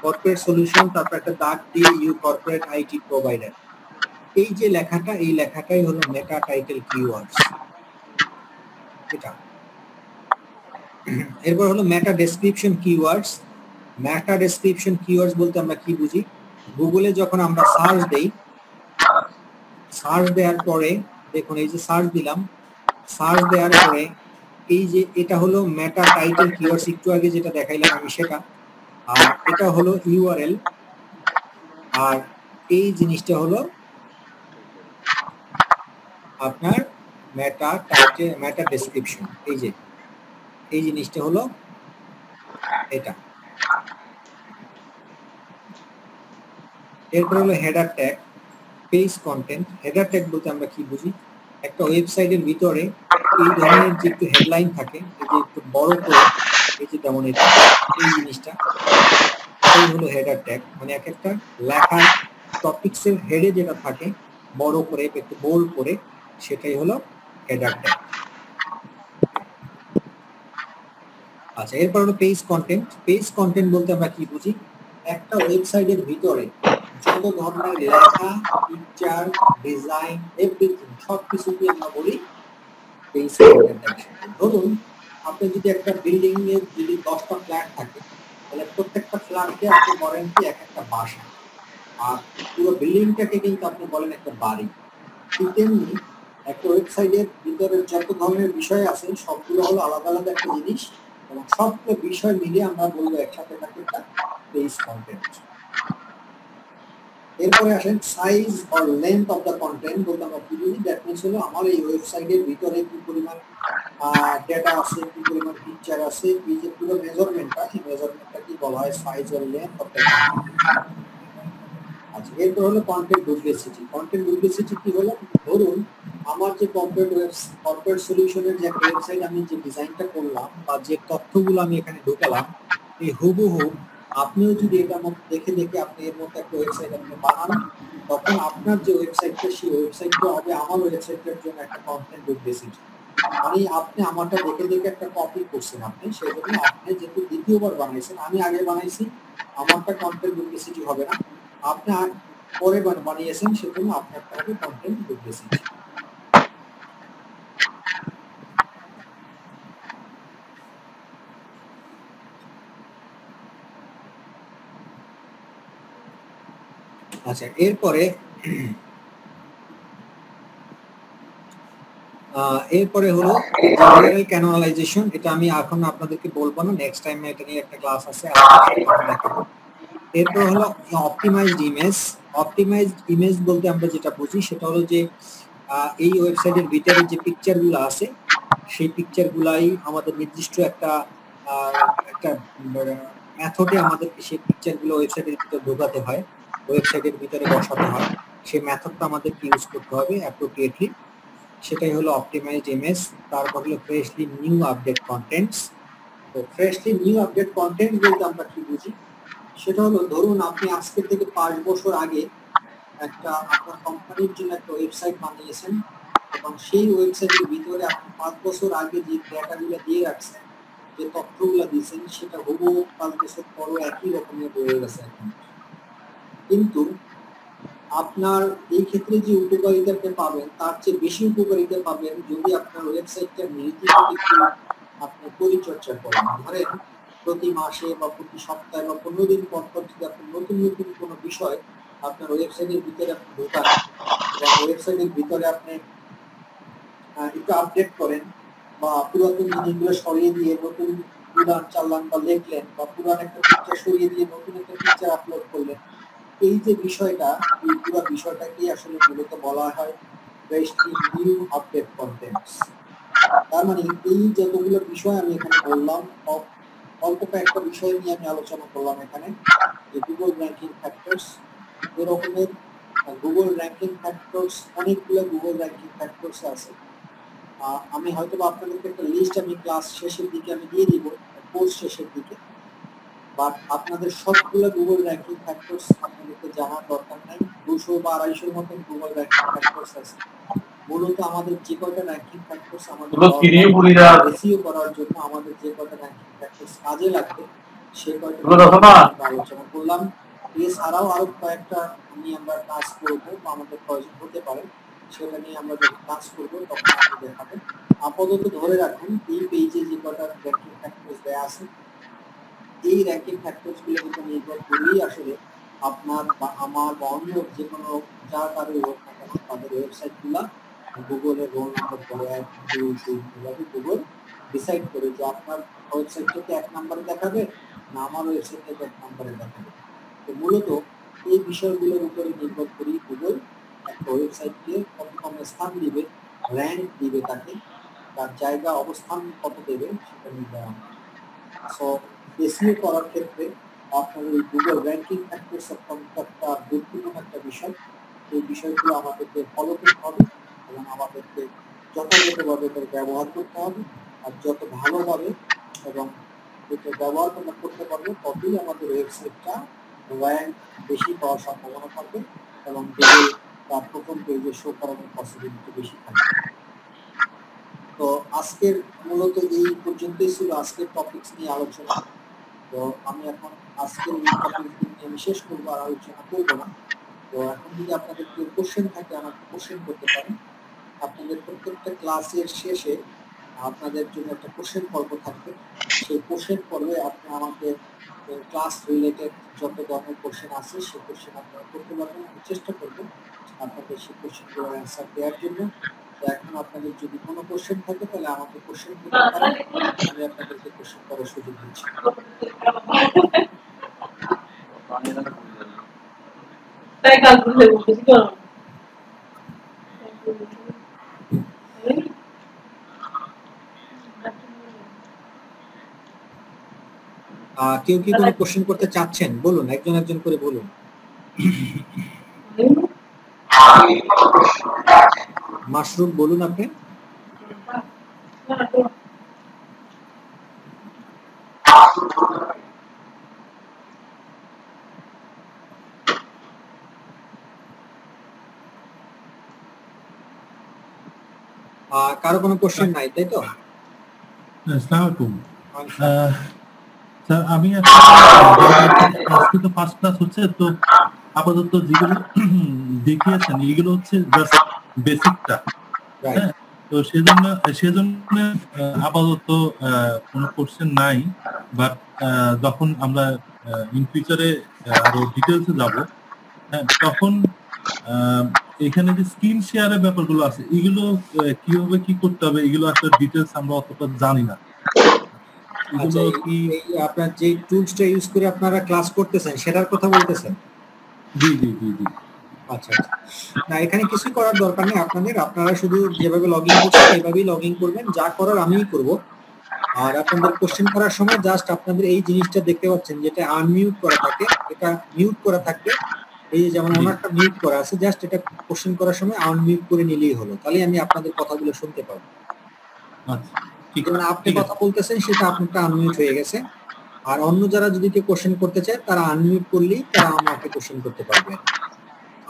কর্পোরেট সলিউশন, তারপর একটা দাগ দিয়ে ইউ কর্পোরেট আইটি প্রোভাইডার। এই যে লেখাটা, এই লেখাটাই হলো মেটা টাইটেল কিওয়ার্ডস। এটা এরপর হলো মেটা ডেসক্রিপশন কিওয়ার্ডস। মেটা ডেসক্রিপশন কিওয়ার্ডস বলতে আমরা কি বুঝি। গুগলে যখন আমরা সার্চ দেই, সার্চ দেওয়ার পরে দেখুন এই যে সার্চ দিলাম, সার্চ দেওয়ার পরে এই যে এটা হলো মেটা টাইটেল কিওয়ার্ডস, একটু আগে যেটা দেখাইলাম আমি সেটা। আর এটা হলো ইউআরএল, আর এই জিনিসটা হলো আপনার মেটা টাইটেল, মেটা ডেসক্রিপশন। এই যে এই জিনিসটা হলো এটা। এরপর হলো header tag, page content. Header tag বলতে আমরা কি বুঝি। একটা ওয়েবসাইটের ভিতরে এই ধরনের যে একটু হেডলাইন থাকে, এই যে একটু বড় করে, এই যে যেমন এটা, এই জিনিসটা এই হলো হেডার ট্যাগ। মানে এক একটা লেখার টপিকসের হেডে যেটা থাকে বড় করে একটু বোল্ড করে, সেটাই হলো হেডার ট্যাগ। আচ্ছা, এরপর হলো পেজ কন্টেন্ট। পেজ কন্টেন্ট বলতে আমরা কি বুঝি। একটা ওয়েবসাইটের ভিতরে যত ধরনের লেখা, পিকচার, ডিজাইন, এভরিথিং সবকিছুকে আমরা বলি পেজ কন্টেন্ট। ধরুন আপনি যদি একটা বিল্ডিং এর যদি 10টা ফ্ল্যাট থাকে, তাহলে প্রত্যেকটা ফ্ল্যাটকে আপনি বলেন কি এক একটা বাসা, আর পুরো বিল্ডিংটাকে কিন্তু আপনি বলেন একটা বাড়ি। ঠিক তেমনি একটা ওয়েবসাইটের ভিতরে যত ধরনের বিষয় আছে সবগুলো হলো আলাদা আলাদা একটা জিনিস, এবং সবগুলো বিষয় মিলিয়ে আমরা বলবো একসাথে থাকে একটা পেজ কন্টেন্ট। এরপরে আসেন size or length of the content বলতে আমরা কি বুঝি। দ্যাট মিনস হলো আমার এই ওয়েবসাইটের ভিতরে কি পরিমাণ ডেটা আছে, কি পরিমাণ পিকচার আছে, এই যে পুরো মেজারমেন্টটা, এই মেজারমেন্টটা কি বলা হয় size or length of the content. আচ্ছা, এরপর হলো কন্টেন্ট ডুপ্লিসিটি। কন্টেন্ট ডুপ্লিসিটি কি হলো, ধরুন আমার যে কর্পোরেট সলিউশনের যে ওয়েবসাইট আমি যে ডিজাইনটা করলাম বা যে তথ্যগুলো আমি এখানে ঢোকালাম, এই হুবহু আপনিও যদি এটার মধ্যে দেখে দেখে আপনি এর মধ্যে একটা ওয়েবসাইট আপনি বানান, তখন আপনার যে ওয়েবসাইটটা, সেই ওয়েবসাইটটা হবে আমার ওয়েবসাইটের জন্য একটা কন্টেন্ট ডুপ্লিসিটি। মানে আপনি আমারটা দেখে দেখে একটা কপি করছেন আপনি, সেই জন্য আপনি যেহেতু দ্বিতীয়বার বানাইছেন, আমি আগে বানাইছি, আমারটা কন্টেন্ট ডুপ্লিসিটি হবে না। আপনি পরে বানিয়েছেন, সেজন্য আপনারটা হবে কন্টেন্ট ডুপ্লিসিটি। আচ্ছা, এরপরে হলো ইউআরএল ক্যানালাইজেশন। এটা আমি এখন আপনাদেরকে বলবো না, নেক্সট টাইম এটা নিয়ে একটা ক্লাস আছে, দেখাবো। এরপর হলো অপটিমাইজড ইমেজ। অপটিমাইজড ইমেজ বলতে আমরা যেটা বুঝি সেটা হলো যে এই ওয়েবসাইটের ভিতরে যে পিকচারগুলো আছে, সেই পিকচারগুলাই আমাদের নির্দিষ্ট একটা মেথডে আমাদেরকে সেই পিকচারগুলো ওয়েবসাইটের ভিতরে ঢোকাতে হয়, ওয়েবসাইটের ভিতরে বসাতে হয়। সেই মেথডটা আমাদেরকে ইউজ করতে হবে অ্যাপ্রোপ্রিয়েটলি, সেটাই হলো অপটিমাইজড ইমেজ। তারপর হলো ফ্রেশলি নিউ আপডেট কন্টেন্টস। তো ফ্রেশলি নিউ আপডেট কন্টেন্টস বলতে আমরা কি বুঝি, সেটা হলো ধরুন আপনি আজকে থেকে 5 বছর আগে একটা আপনার কোম্পানির জন্য একটা ওয়েবসাইট বানিয়েছেন, এবং সেই ওয়েবসাইটের ভিতরে আপনি 5 বছর আগে যে ডেটাগুলো দিয়ে রাখছেন, যে তথ্যগুলো দিয়েছেন, সেটা হুবহু 5 বছর পরও একই রকমের রয়ে গেছে এখন। কিন্তু আপনার এই ক্ষেত্রে যে উপকারিতাটা পাবেন তার চেয়ে বেশি উপকারিতা পাবেন যদি আপনার ওয়েবসাইটটা নীতিগত আপনি পরিচর্যা করেন। ধরেন প্রতি মাসে বা প্রতি সপ্তাহে বা 15 দিন পর পর যদি আপনি নতুন নতুন কোনো বিষয় আপনার ওয়েবসাইটের ভিতরে আপনি ঢোকান এবং ওয়েবসাইটের ভিতরে আপনি একটু আপডেট করেন বা পুরাতন জিনিসগুলো সরিয়ে দিয়ে নতুন উদান চালান বা লিখলেন বা পুরান একটা পিকচার সরিয়ে দিয়ে নতুন একটা পিকচার আপলোড করলেন, এই যে বিষয়টা, এই পুরো বিষয়টাকে আসলে মূলত বলা হয় নিউ আপডেট কন্টেন্টস। তার মানে এই যতগুলো বিষয় আমি এখানে বললাম, অল্প কয়েকটা বিষয় নিয়ে আমি আলোচনা করলাম এখানে, যে গুগল র্যাঙ্কিং ফ্যাক্টরস, এরকমের গুগল র্যাঙ্কিং ফ্যাক্টরস, অনেকগুলো গুগল র্যাঙ্কিং ফ্যাক্টরস আছে। আমি হয়তো আপনাদেরকে একটা লিস্ট আমি ক্লাস শেষের দিকে আমি দিয়ে দিব, কোর্স শেষের দিকে, বাট আপনাদের সবগুলো গুগল র্যাঙ্কিং ফ্যাক্টরস আপনাদেরকে জানার দরকার নাই। 200 বা 250 মতন গুগল র্যাঙ্কিং ফ্যাক্টরস আছে। মূলত আমাদের যে কয়টা র্যাঙ্কিং ফ্যাক্টরস আমাদের এসইও করার জন্য আমাদের যে কয়টা র্যাঙ্কিং ফ্যাক্টরস কাজে লাগবে সেই কয়টা আলোচনা করলাম। এছাড়াও আরো কয়েকটা নিয়ে আমরা কাজ করবো বা আমাদের প্রয়োজন হতে পারে, সেটা নিয়ে আমরা যখন কাজ করবো তখন আপনি দেখাবেন। আপাতত ধরে রাখুন এই পেজে যে কয়টা র্যাঙ্কিং ফ্যাক্টরস দেয়া আছে, এই র্যাঙ্কিং ফ্যাক্টরস গুলোর উপর নির্ভর করেই আসলে আপনার বা আমার বা অন্য যে কোনো যার কারোর হোক না কেন তাদের ওয়েবসাইট গুলা গুগলের রোল নাম্বার করে 1, 2, 3 এভাবে গুগল ডিসাইড করে যে আপনার ওয়েবসাইটটাকে 1 নম্বরে দেখাবে না আমার ওয়েবসাইটটাকে 1 নম্বরে দেখাবে। তো মূলত এই বিষয়গুলোর উপরে নির্ভর করেই গুগল একটা ওয়েবসাইটকে কতক্ষণ স্থান দিবে, র্যাঙ্ক দিবে, তাকে তার জায়গা অবস্থান কত দেবে সেটা নির্ধারণ। সো এসইও করার ক্ষেত্রে আপনার এই গুগল র্যাঙ্কিং ফ্যাক্টরস একটা গুরুত্বপূর্ণ একটা বিষয়। এই বিষয়গুলো আমাদেরকে ফলো করতে হবে এবং আমাদেরকে যথাযথভাবে এটার ব্যবহার করতে হবে। আর যত ভালোভাবে এবং এটা ব্যবহার করতে পারবো ততই আমাদের ওয়েবসাইটটা র্যাঙ্ক বেশি পাওয়ার সম্ভাবনা থাকবে এবং গুগল তার প্রথম পেজে শো করানোর পসিবিলিটি বেশি থাকবে। তো আজকের মূলত এই পর্যন্তই ছিল আজকের টপিকস নিয়ে আলোচনা। তো আমি এখন আজকের এই টপিক নিয়ে আমি শেষ করবো, আর আলোচনা করবো না। তো এখন যদি আপনাদের কেউ কোশ্চেন থাকে আমাকে কোশ্চেন করতে পারেন। আপনাদের প্রত্যেকটা ক্লাসের শেষে আপনাদের জন্য একটা কোশ্চেন পর্ব থাকবে। সেই কোশ্চেন পর্বে আপনি আমাকে ক্লাস রিলেটেড যত ধরনের কোশ্চেন আছে সেই কোশ্চেন আপনারা করতে পারবেন। আমি চেষ্টা করবো আপনাদের সেই কোশ্চেনগুলোর অ্যান্সার দেওয়ার জন্য। তো এখন আপনাদের যদি কোনো কোশ্চেন থাকে তাহলে আমাকে কোশ্চেন করতে পারেন, আমি আপনাদেরকে কোশ্চেন করার সুযোগ দিচ্ছি। কেউ কি কোনো কোশ্চেন করতে চাচ্ছেন বলুন, একজন একজন করে বলুন। মাশরুম বলুন আপনি। কারো কোনো কোশ্চেন নাই তাই তো? আসসালামু আলাইকুম স্যার, আমি আজকে তো ফার্স্ট ক্লাস হচ্ছে, তো আপাতত যেগুলো দেখিয়েছেন এগুলো হচ্ছে জাস্ট বেসিকটা, হ্যাঁ। তো সেজন্য আপাতত কোনো কোশ্চেন নাই, বাট যখন আমরা ইন ফিউচারে আরো ডিটেলসে যাব, হ্যাঁ, তখন এখানে যে স্ক্রিন শেয়ারের ব্যাপারগুলো আছে এগুলো কিভাবে কি করতে হবে এগুলো আসলে ডিটেলস আমরা অতটা জানি না। আচ্ছা, এই আপনার যে টুলসটা ইউজ করে আপনারা ক্লাস করতেছেন সেটার কথা বলতেছেন? জি জি জি জি। আচ্ছা আচ্ছা, না এখানে কিছু করার দরকার নেই আপনাদের। আপনারা শুধু যেভাবে লগইন করছেন এইভাবেই লগইন করবেন, যা করার আমিই করব। আর আপনাদের কোশ্চেন করার সময় জাস্ট আপনাদের এই জিনিসটা দেখতে পাচ্ছেন যেটা আনমিউট করা থাকে, এটা মিউট করা থাকবে। এই যেমন ওনারটা মিউট করা আছে, জাস্ট এটা কোশ্চেন করার সময় আনমিউট করে নিলেই হলো, তাহলে আমি আপনাদের কথাগুলো শুনতে পাবো। আচ্ছা, যেমন আপনি কথা বলতেছেন সেটা আপনারটা আনমিউট হয়ে গেছে, আর অন্য যারা যদি কেউ কোশ্চেন করতে চায় তারা আনমিউট করলেই তারা আমাকে কোশ্চেন করতে পারবে।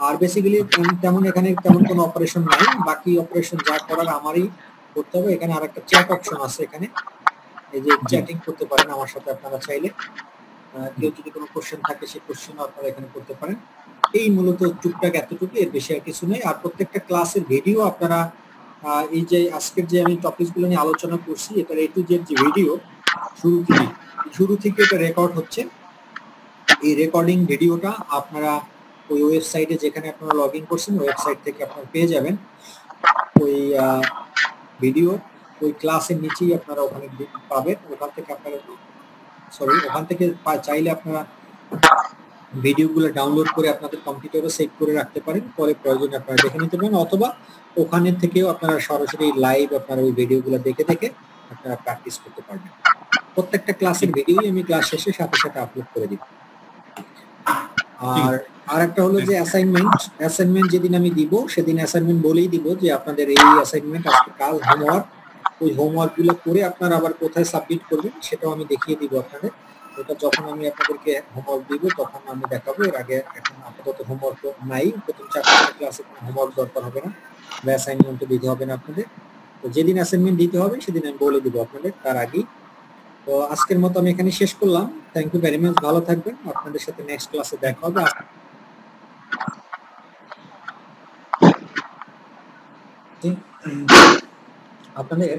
আর বেসিক্যালি তেমন এখানে তেমন কোনো অপারেশন নাই, বাকি অপারেশন যা করার আমারই করতে হবে। এখানে আরেকটা চ্যাট অপশন আছে, এখানে এই যে চ্যাটিং করতে পারেন আমার সাথে আপনারা চাইলে। কেউ যদি কোনো কোশ্চেন থাকে সেই কোশ্চেনও আপনারা এখানে করতে পারেন। এই মূলত টুকটাক এতটুকু, এর বেশি আর কিছু নেই। আর প্রত্যেকটা ক্লাসের ভিডিও আপনারা এই যে আজকের যে আমি টপিকগুলো নিয়ে আলোচনা করছি, এটার A to Z যে ভিডিও শুরু থেকে এটা রেকর্ড হচ্ছে। এই রেকর্ডিং ভিডিওটা আপনারা ওই ওয়েবসাইটে যেখানে আপনারা লগ ইন করছেন ওয়েবসাইট থেকে আপনারা পেয়ে যাবেন। ওই ভিডিও ওই ক্লাসের নিচেই আপনারা ওখানে পাবেন। ওখান থেকে আপনারা ওখান থেকে চাইলে আপনারা ভিডিওগুলো ডাউনলোড করে আপনাদের কম্পিউটারে সেভ করে রাখতে পারেন, পরে প্রয়োজনে আপনারা দেখে নিতে পারেন, অথবা ওখানে থেকেও আপনারা সরাসরি লাইভ আপনারা ওই ভিডিওগুলো দেখে দেখে আপনারা প্র্যাকটিস করতে পারবেন। প্রত্যেকটা ক্লাসের ভিডিওই আমি ক্লাস শেষে সাথে সাথে আপলোড করে দিব। আর একটা হলো যে অ্যাসাইনমেন্ট যেদিন আমি দিব সেদিন অ্যাসাইনমেন্ট বলেই দিব যে আপনাদের এই অ্যাসাইনমেন্ট আজকে কাল হোমওয়ার্ক, ওই হোমওয়ার্কগুলো করে আপনারা আবার কোথায় সাবমিট করবেন সেটাও আমি দেখিয়ে দিব আপনাদের। ওটা যখন আমি আপনাদেরকে হোমওয়ার্ক দিব তখন আমি দেখাবো। এর আগে এখন আপাতত হোমওয়ার্ক নাই, প্রথম 4 ক্লাসে কোনো হোমওয়ার্ক দরকার হবে না বা অ্যাসাইনমেন্টও দিতে হবে না আপনাদের। তো যেদিন অ্যাসাইনমেন্ট দিতে হবে সেদিন আমি বলে দিব আপনাদের তার আগেই। তো আজকের মতো আমি এখানে শেষ করলাম। থ্যাংক ইউ ভেরি মাচ, ভালো থাকবেন। আপনাদের সাথে নেক্সট ক্লাসে দেখা হবে। আপনাদের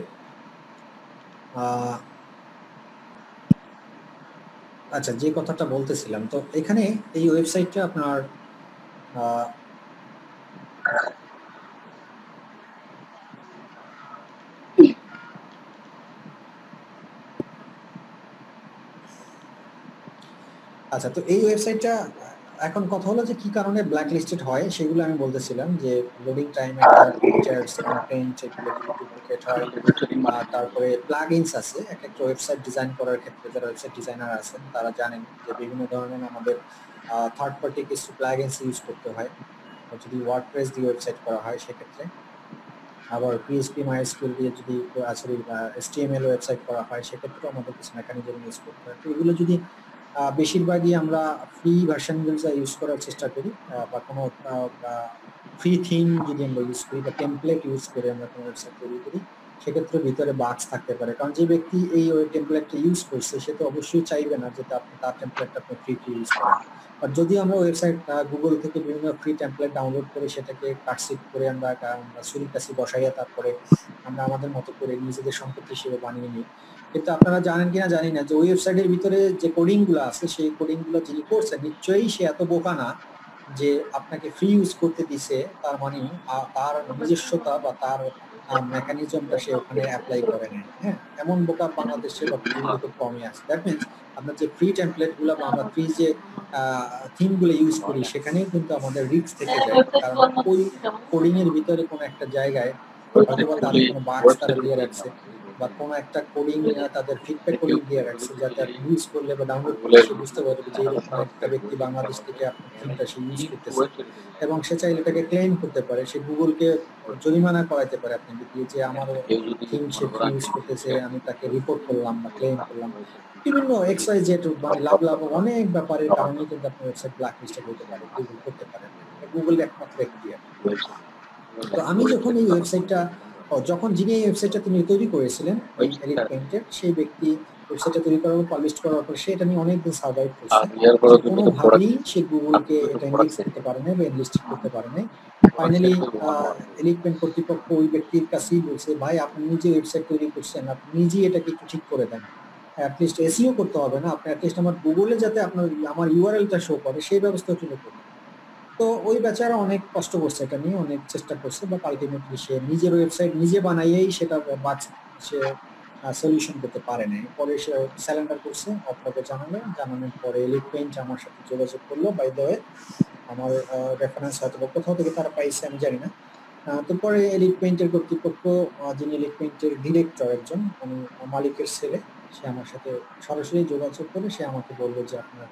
আচ্ছা, যে কথাটা বলতেছিলাম, তো এখানে এই ওয়েবসাইটটা আপনার আচ্ছা, তো এই ওয়েবসাইটটা এখন কথা হলো যে কি কারণে ব্ল্যাক লিস্টেড হয় সেগুলো আমি বলতেছিলাম, যে লোডিং টাইম, ফিচার্স, কন্টেন্ট এগুলো ডুপ্লিকেট হয়, তারপরে প্লাগইনস আছে। একটা ওয়েবসাইট ডিজাইন করার ক্ষেত্রে যারা ওয়েবসাইট ডিজাইনার আছেন তারা জানেন যে বিভিন্ন ধরনের আমাদের থার্ড পার্টি কিছু প্লাগইনস ইউজ করতে হয় যদি ওয়ার্ডপ্রেস দিয়ে ওয়েবসাইট করা হয় সেক্ষেত্রে। আবার PHP MySQL দিয়ে যদি HTML ওয়েবসাইট করা হয় সেক্ষেত্রেও আমাদের কিছু মেকানিজম ইউজ করতে হয়। তো এগুলো যদি বেশিরভাগই আমরা ফ্রি ভার্সনগুলো ইউজ করার চেষ্টা করি বা কোনো ফ্রি থিম যদি আমরা ইউজ করি বা টেমপ্লেট ইউজ করে আমরা কোনো ওয়েবসাইট তৈরি করি সেক্ষেত্রে ভিতরে বাগস থাকতে পারে। কারণ যে ব্যক্তি এই টেমপ্লেটটা ইউজ করছে সে তো অবশ্যই চাইবে না যে আপনি তার টেমপ্লেটটা আপনি ফ্রি ইউজ করেন। আর যদি আমরা ওয়েবসাইট গুগল থেকে বিভিন্ন ফ্রি টেমপ্লেট ডাউনলোড করে সেটাকে কাটসিট করে আমরা সুরির কাছে বসাইয়া তারপরে আমরা আমাদের মতো করে নিজেদের সম্পত্তি হিসেবে বানিয়ে নিই। কিন্তু আপনারা জানেন কিনা জানি না যে ওয়েবসাইটের ভিতরে যে কোডিংগুলো আছে সেই কোডিংগুলো যিনি করছেন নিশ্চয়ই সে এত বোকা না যে আপনাকে ফ্রি ইউজ করতে দিছে তার মানে তার নিজস্বতা বা তার মেকানিজমটা সে ওখানে অ্যাপ্লাই করে নেয়। হ্যাঁ, এমন বোকা বাংলাদেশে বা পৃথিবীতে খুব কমই আছে। দ্যাট মিনস আমরা যে ফ্রি টেমপ্লেটগুলো বা আমরা ফ্রি যে থিমগুলো ইউজ করি সেখানেও কিন্তু আমাদের রিস্ক থেকে যায়, কারণ ওই কোডিং এর ভিতরে কোনো একটা জায়গায় হয়তো বা তাদের কোনো বাগস তারা দিয়ে রাখছে বা কোনো একটা কোডিং তাদের ফিডব্যাক কোডিং দিয়ে রাখছে যাতে আপনি ইউজ করলে বা ডাউনলোড করলে সে বুঝতে পারবে যে এরকম একটা ব্যক্তি বাংলাদেশ থেকে আপনার থিমটা সে ইউজ করতেছে এবং সে চাইলে এটাকে ক্লেম করতে পারে। সে গুগলকে জরিমানা করাইতে পারে আপনি দিয়ে যে আমার থিম সে ইউজ করতেছে, আমি তাকে রিপোর্ট করলাম বা ক্লেম করলাম। বিভিন্ন XYZ মানে লাভ অনেক ব্যাপারের কারণে কিন্তু আপনার ওয়েবসাইট ব্ল্যাক লিস্টেড হতে পারে, গুগল করতে পারে। গুগল একমাত্র এখতিয়ার। তো আমি যখন এই ওয়েবসাইটটা যখন যিনি এই ওয়েবসাইটটা তিনি তৈরি করেছিলেন এলিট পেইন্টের, সেই ব্যক্তি ওয়েবসাইটটা তৈরি করার পাবলিশ করার পর সে এটা নিয়ে অনেকদিন সার্ভাইভ করছে। কোনোভাবেই সে গুগলকে এটা ইন্ডেক্স করতে পারে না বা এনলিস্টেড করতে পারে না। ফাইনালি এলিট পেইন্ট কর্তৃপক্ষ ওই ব্যক্তির কাছেই বলছে, ভাই আপনি নিজে ওয়েবসাইট তৈরি করছেন, আপনি নিজেই এটাকে একটু ঠিক করে দেন, অ্যাটলিস্ট এসইও করতে হবে না, আপনি অ্যাটলিস্ট আমার গুগলে যাতে আপনার আমার ইউআরএলটা শো করে সেই ব্যবস্থা একটু করুন। তো ওই বেচারা অনেক কষ্ট করছে, এটা নিয়ে অনেক চেষ্টা করছে, বাট আলটিমেটলি সে নিজের ওয়েবসাইট নিজে বানাইয়েই সেটা সে সলিউশন করতে পারে নাই। পরে সে স্যালেন্ডার করছে, আপনাকে জানানোর পরে এলিট পেইন্ট আমার সাথে যোগাযোগ করলো। বাই দ্য ওয়ে আমার রেফারেন্স হয়তো কোথাও থেকে তারা পাইছে আমি জানি না। তো পরে এলিট পেইন্টের কর্তৃপক্ষ, যিনি এলিট পেইন্টের ডিরেক্টর একজন মানে মালিকের ছেলে, সে আমার সাথে সরাসরি যোগাযোগ করে সে আমাকে বললো যে আপনার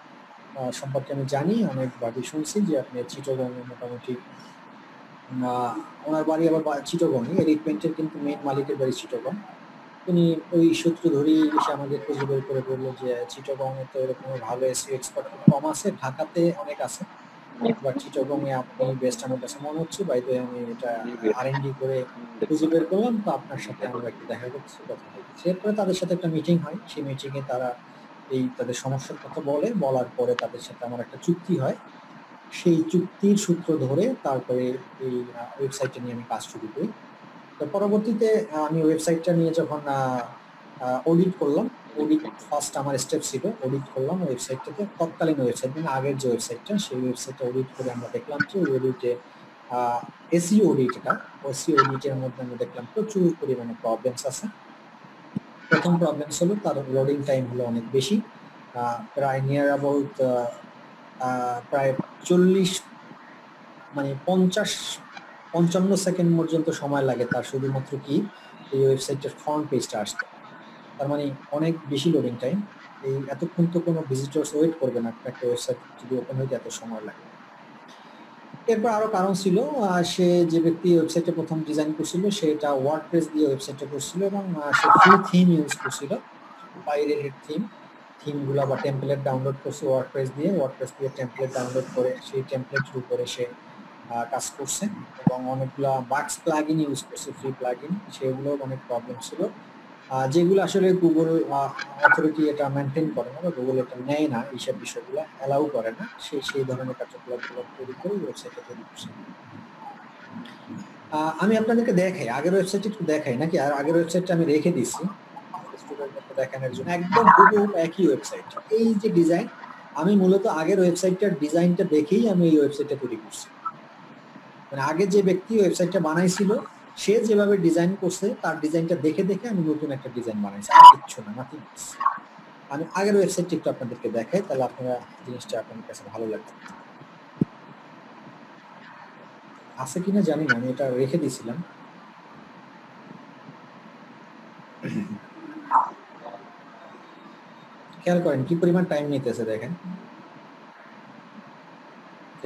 সম্পর্কে আমি জানি, অনেকভাবে শুনছি যে আপনি চিটাগংয়ে মোটামুটি ওনার বাড়ি আবার চিটাগংয়ে, এলিট পেইন্টের কিন্তু মেইন মালিকের বাড়ি চিটাগং। তিনি ওই সূত্র ধরেই এসে আমাদের খুঁজে বের করে বললো যে চিটাগংয়ে তো এরকম ভালো এসইও এক্সপার্ট কম আছে, ঢাকাতে অনেক আছে, বা চিটাগংয়ে আপনি বেস্ট আমার কাছে মনে হচ্ছে, বাইরে আমি এটা R&D করে খুঁজে বের করলাম, তো আপনার সাথে আমরা একটু দেখা করছি, কথা বলছি। এরপরে তাদের সাথে একটা মিটিং হয়, সেই মিটিংয়ে তারা এই তাদের সমস্যার কথা বলার পরে তাদের সাথে আমার একটা চুক্তি হয়। সেই চুক্তির সূত্র ধরে তারপরে এই ওয়েবসাইটটা নিয়ে আমি কাজ শুরু করি। তো পরবর্তীতে আমি ওয়েবসাইটটা নিয়ে যখন অডিট করলাম, অডিট ফার্স্ট আমার স্টেপ ছিল, অডিট করলাম ওয়েবসাইটটাতে, তৎকালীন ওয়েবসাইট মানে আগের যে ওয়েবসাইটটা, সেই ওয়েবসাইটটা অডিট করে আমরা দেখলাম যে ওই অডিটে এসইও অডিট, এটা এসইও অডিটের মধ্যে আমরা দেখলাম প্রচুর পরিমাণে প্রবলেমস আছে। প্রথম প্রবলেমস হলো তার লোডিং টাইম হলো অনেক বেশি, প্রায় নিয়ার অ্যাবাউট প্রায় 40 মানে 50-55 সেকেন্ড পর্যন্ত সময় লাগে তার শুধুমাত্র কি এই ওয়েবসাইটের ফ্রন্ট পেজটা আসতে। তার মানে অনেক বেশি লোডিং টাইম। এই এতক্ষণ তো কোনো ভিজিটর্স ওয়েট করবে না, একটা ওয়েবসাইট যদি ওপেন হইতে এত সময় লাগে। এরপর আরো কারণ ছিল, সে যে ব্যক্তি ওয়েবসাইটে প্রথম ডিজাইন করছিল সেটা ওয়ার্ডপ্রেস দিয়ে ওয়েবসাইটটা করছিল এবং সে ফ্রি থিম ইউজ করছিল, পাইরেটেড থিমগুলো বা টেমপ্লেট ডাউনলোড করছে ওয়ার্ডপ্রেস দিয়ে টেমপ্লেট ডাউনলোড করে সেই টেমপ্লেটের উপরে সে কাজ করছে এবং অনেকগুলা বাক্স প্লাগইন ইউজ করছে, ফ্রি প্লাগইন, সেগুলো অনেক প্রবলেম ছিল, যেগুলো আসলে গুগল অথরিটি এটা মেনটেন করে না বা গুগল এটা নেয় না, এইসব বিষয়গুলো অ্যালাউ করে না, সেই ধরনের কার্যকলাপগুলো তৈরি করে ওয়েবসাইটটা তৈরি করছে। আমি আপনাদেরকে দেখাই, আগের ওয়েবসাইটটা একটু দেখাই নাকি, আর আগের ওয়েবসাইটটা আমি রেখে দিচ্ছি স্টুডেন্টদের দেখানোর জন্য, একদম হুবহু একই ওয়েবসাইট। এই যে ডিজাইন, আমি মূলত আগের ওয়েবসাইটটার ডিজাইনটা দেখেই আমি এই ওয়েবসাইটটা তৈরি করছি। মানে আগে যে ব্যক্তি ওয়েবসাইটটা বানাইছিল সে যেভাবে ডিজাইন করছে তার ডিজাইনটা দেখে দেখে আমি নতুন একটা ডিজাইন বানাইছি, আর কিচ্ছু না, নাথিং। আমি আগের ওয়েবসাইটটা একটু আপনাদেরকে দেখাই, তাহলে আপনারা জিনিসটা আপনাদের কাছে ভালো লাগবে। আছে কিনা জানি না, আমি এটা রেখে দিয়েছিলাম। খেয়াল করেন কি পরিমাণ টাইম নিতেছে, দেখেন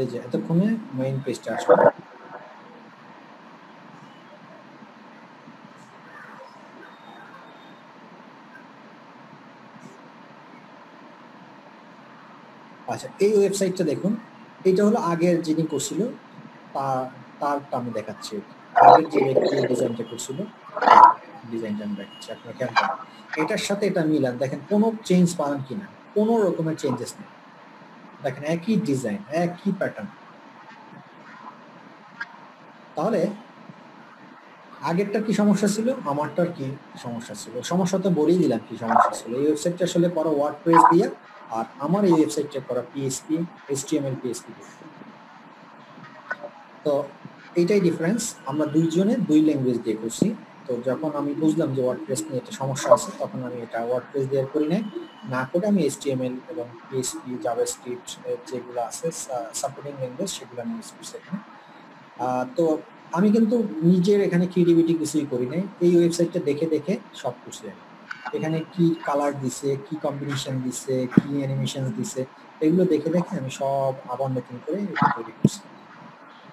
এই যে এতক্ষণে মেইন পেজটা আসবে। আচ্ছা, এই ওয়েবসাইটটা দেখুন, এটা হলো আগের যিনি করছিল তারটা আমি দেখাচ্ছি, আগের যে ব্যক্তি ডিজাইনটা করছিল ডিজাইনটা আমি দেখাচ্ছি, আপনারা খেয়াল করেন এটার সাথে এটা মিলান, দেখেন কোনো চেঞ্জ পাবেন কিনা, কোনো রকমের চেঞ্জেস নেই, দেখেন একই ডিজাইন একই প্যাটার্ন। তাহলে আগেরটা কি সমস্যা ছিল, আমারটার কি সমস্যা ছিল? সমস্যা তো বলেই দিলাম কি সমস্যা ছিল। এই ওয়েবসাইটটা আসলে করা ওয়ার্ডপ্রেস দিয়ে, আর আমার এই ওয়েবসাইটটা করা পিএইচপি HTML PHP দিয়ে। তো এইটাই ডিফারেন্স, আমরা দুইজনে দুই ল্যাঙ্গুয়েজ দিয়ে করছি। তো যখন আমি বুঝলাম যে ওয়ার্ডপ্রেস নিয়ে একটা সমস্যা আছে, তখন আমি এটা ওয়ার্ডপ্রেস দিয়ে করি না করে আমি HTML এবং PHP জাভাস্ক্রিপ্ট যেগুলো আছে সাপোর্টিং ল্যাঙ্গুয়েজ সেগুলো আমি ইউজ করছি এখানে। তো আমি কিন্তু নিজের এখানে ক্রিয়েটিভিটি কিছুই করি নাই, এই ওয়েবসাইটটা দেখে দেখে সব করছি আমি। এখানে কি কালার দিছে, কি কম্বিনেশন দিছে, কি অ্যানিমেশন দিছে, এগুলো দেখে দেখে আমি সব আবার নতুন করে এটা তৈরি করছি।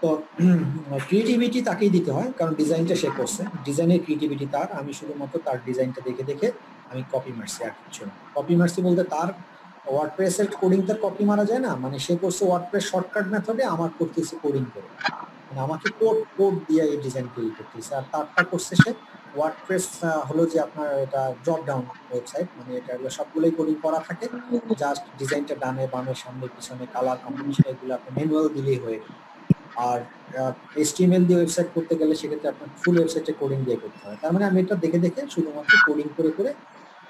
তো ক্রিয়েটিভিটি তাকেই দিতে হয়, কারণ ডিজাইনটা সে করছে, ডিজাইনের ক্রিয়েটিভিটি তার, আমি শুধুমাত্র তার ডিজাইনটা দেখে দেখে আমি কপি মারছি, আর কিছু না। কপি মারছি বলতে তার ওয়ার্ডপ্রেসের কোডিং তার কপি মারা যায় না, মানে সে করছে ওয়ার্ডপ্রেস শর্টকাট মেথডে, আমার করতেছে কোডিং করে, মানে আমাকে কোড দিয়ে এই ডিজাইন তৈরি করতেছে। আর তারটা করছে সে ওয়ার্ডপ্রেস হলো যে আপনার এটা ড্রপ ডাউন ওয়েবসাইট, মানে এটা হলো সবগুলোই কোডিং করা থাকে, জাস্ট ডিজাইনটা ডানে বামে সামনে পিছনে কালার কম্বিনেশন এগুলো আপনি ম্যানুয়াল দিলেই হয়ে গেল। আর HTML দিয়ে ওয়েবসাইট করতে গেলে সেক্ষেত্রে আপনার ফুল ওয়েবসাইটে কোডিং দিয়ে করতে হয়। তার মানে আমি এটা দেখে দেখে শুধুমাত্র কোডিং করে করে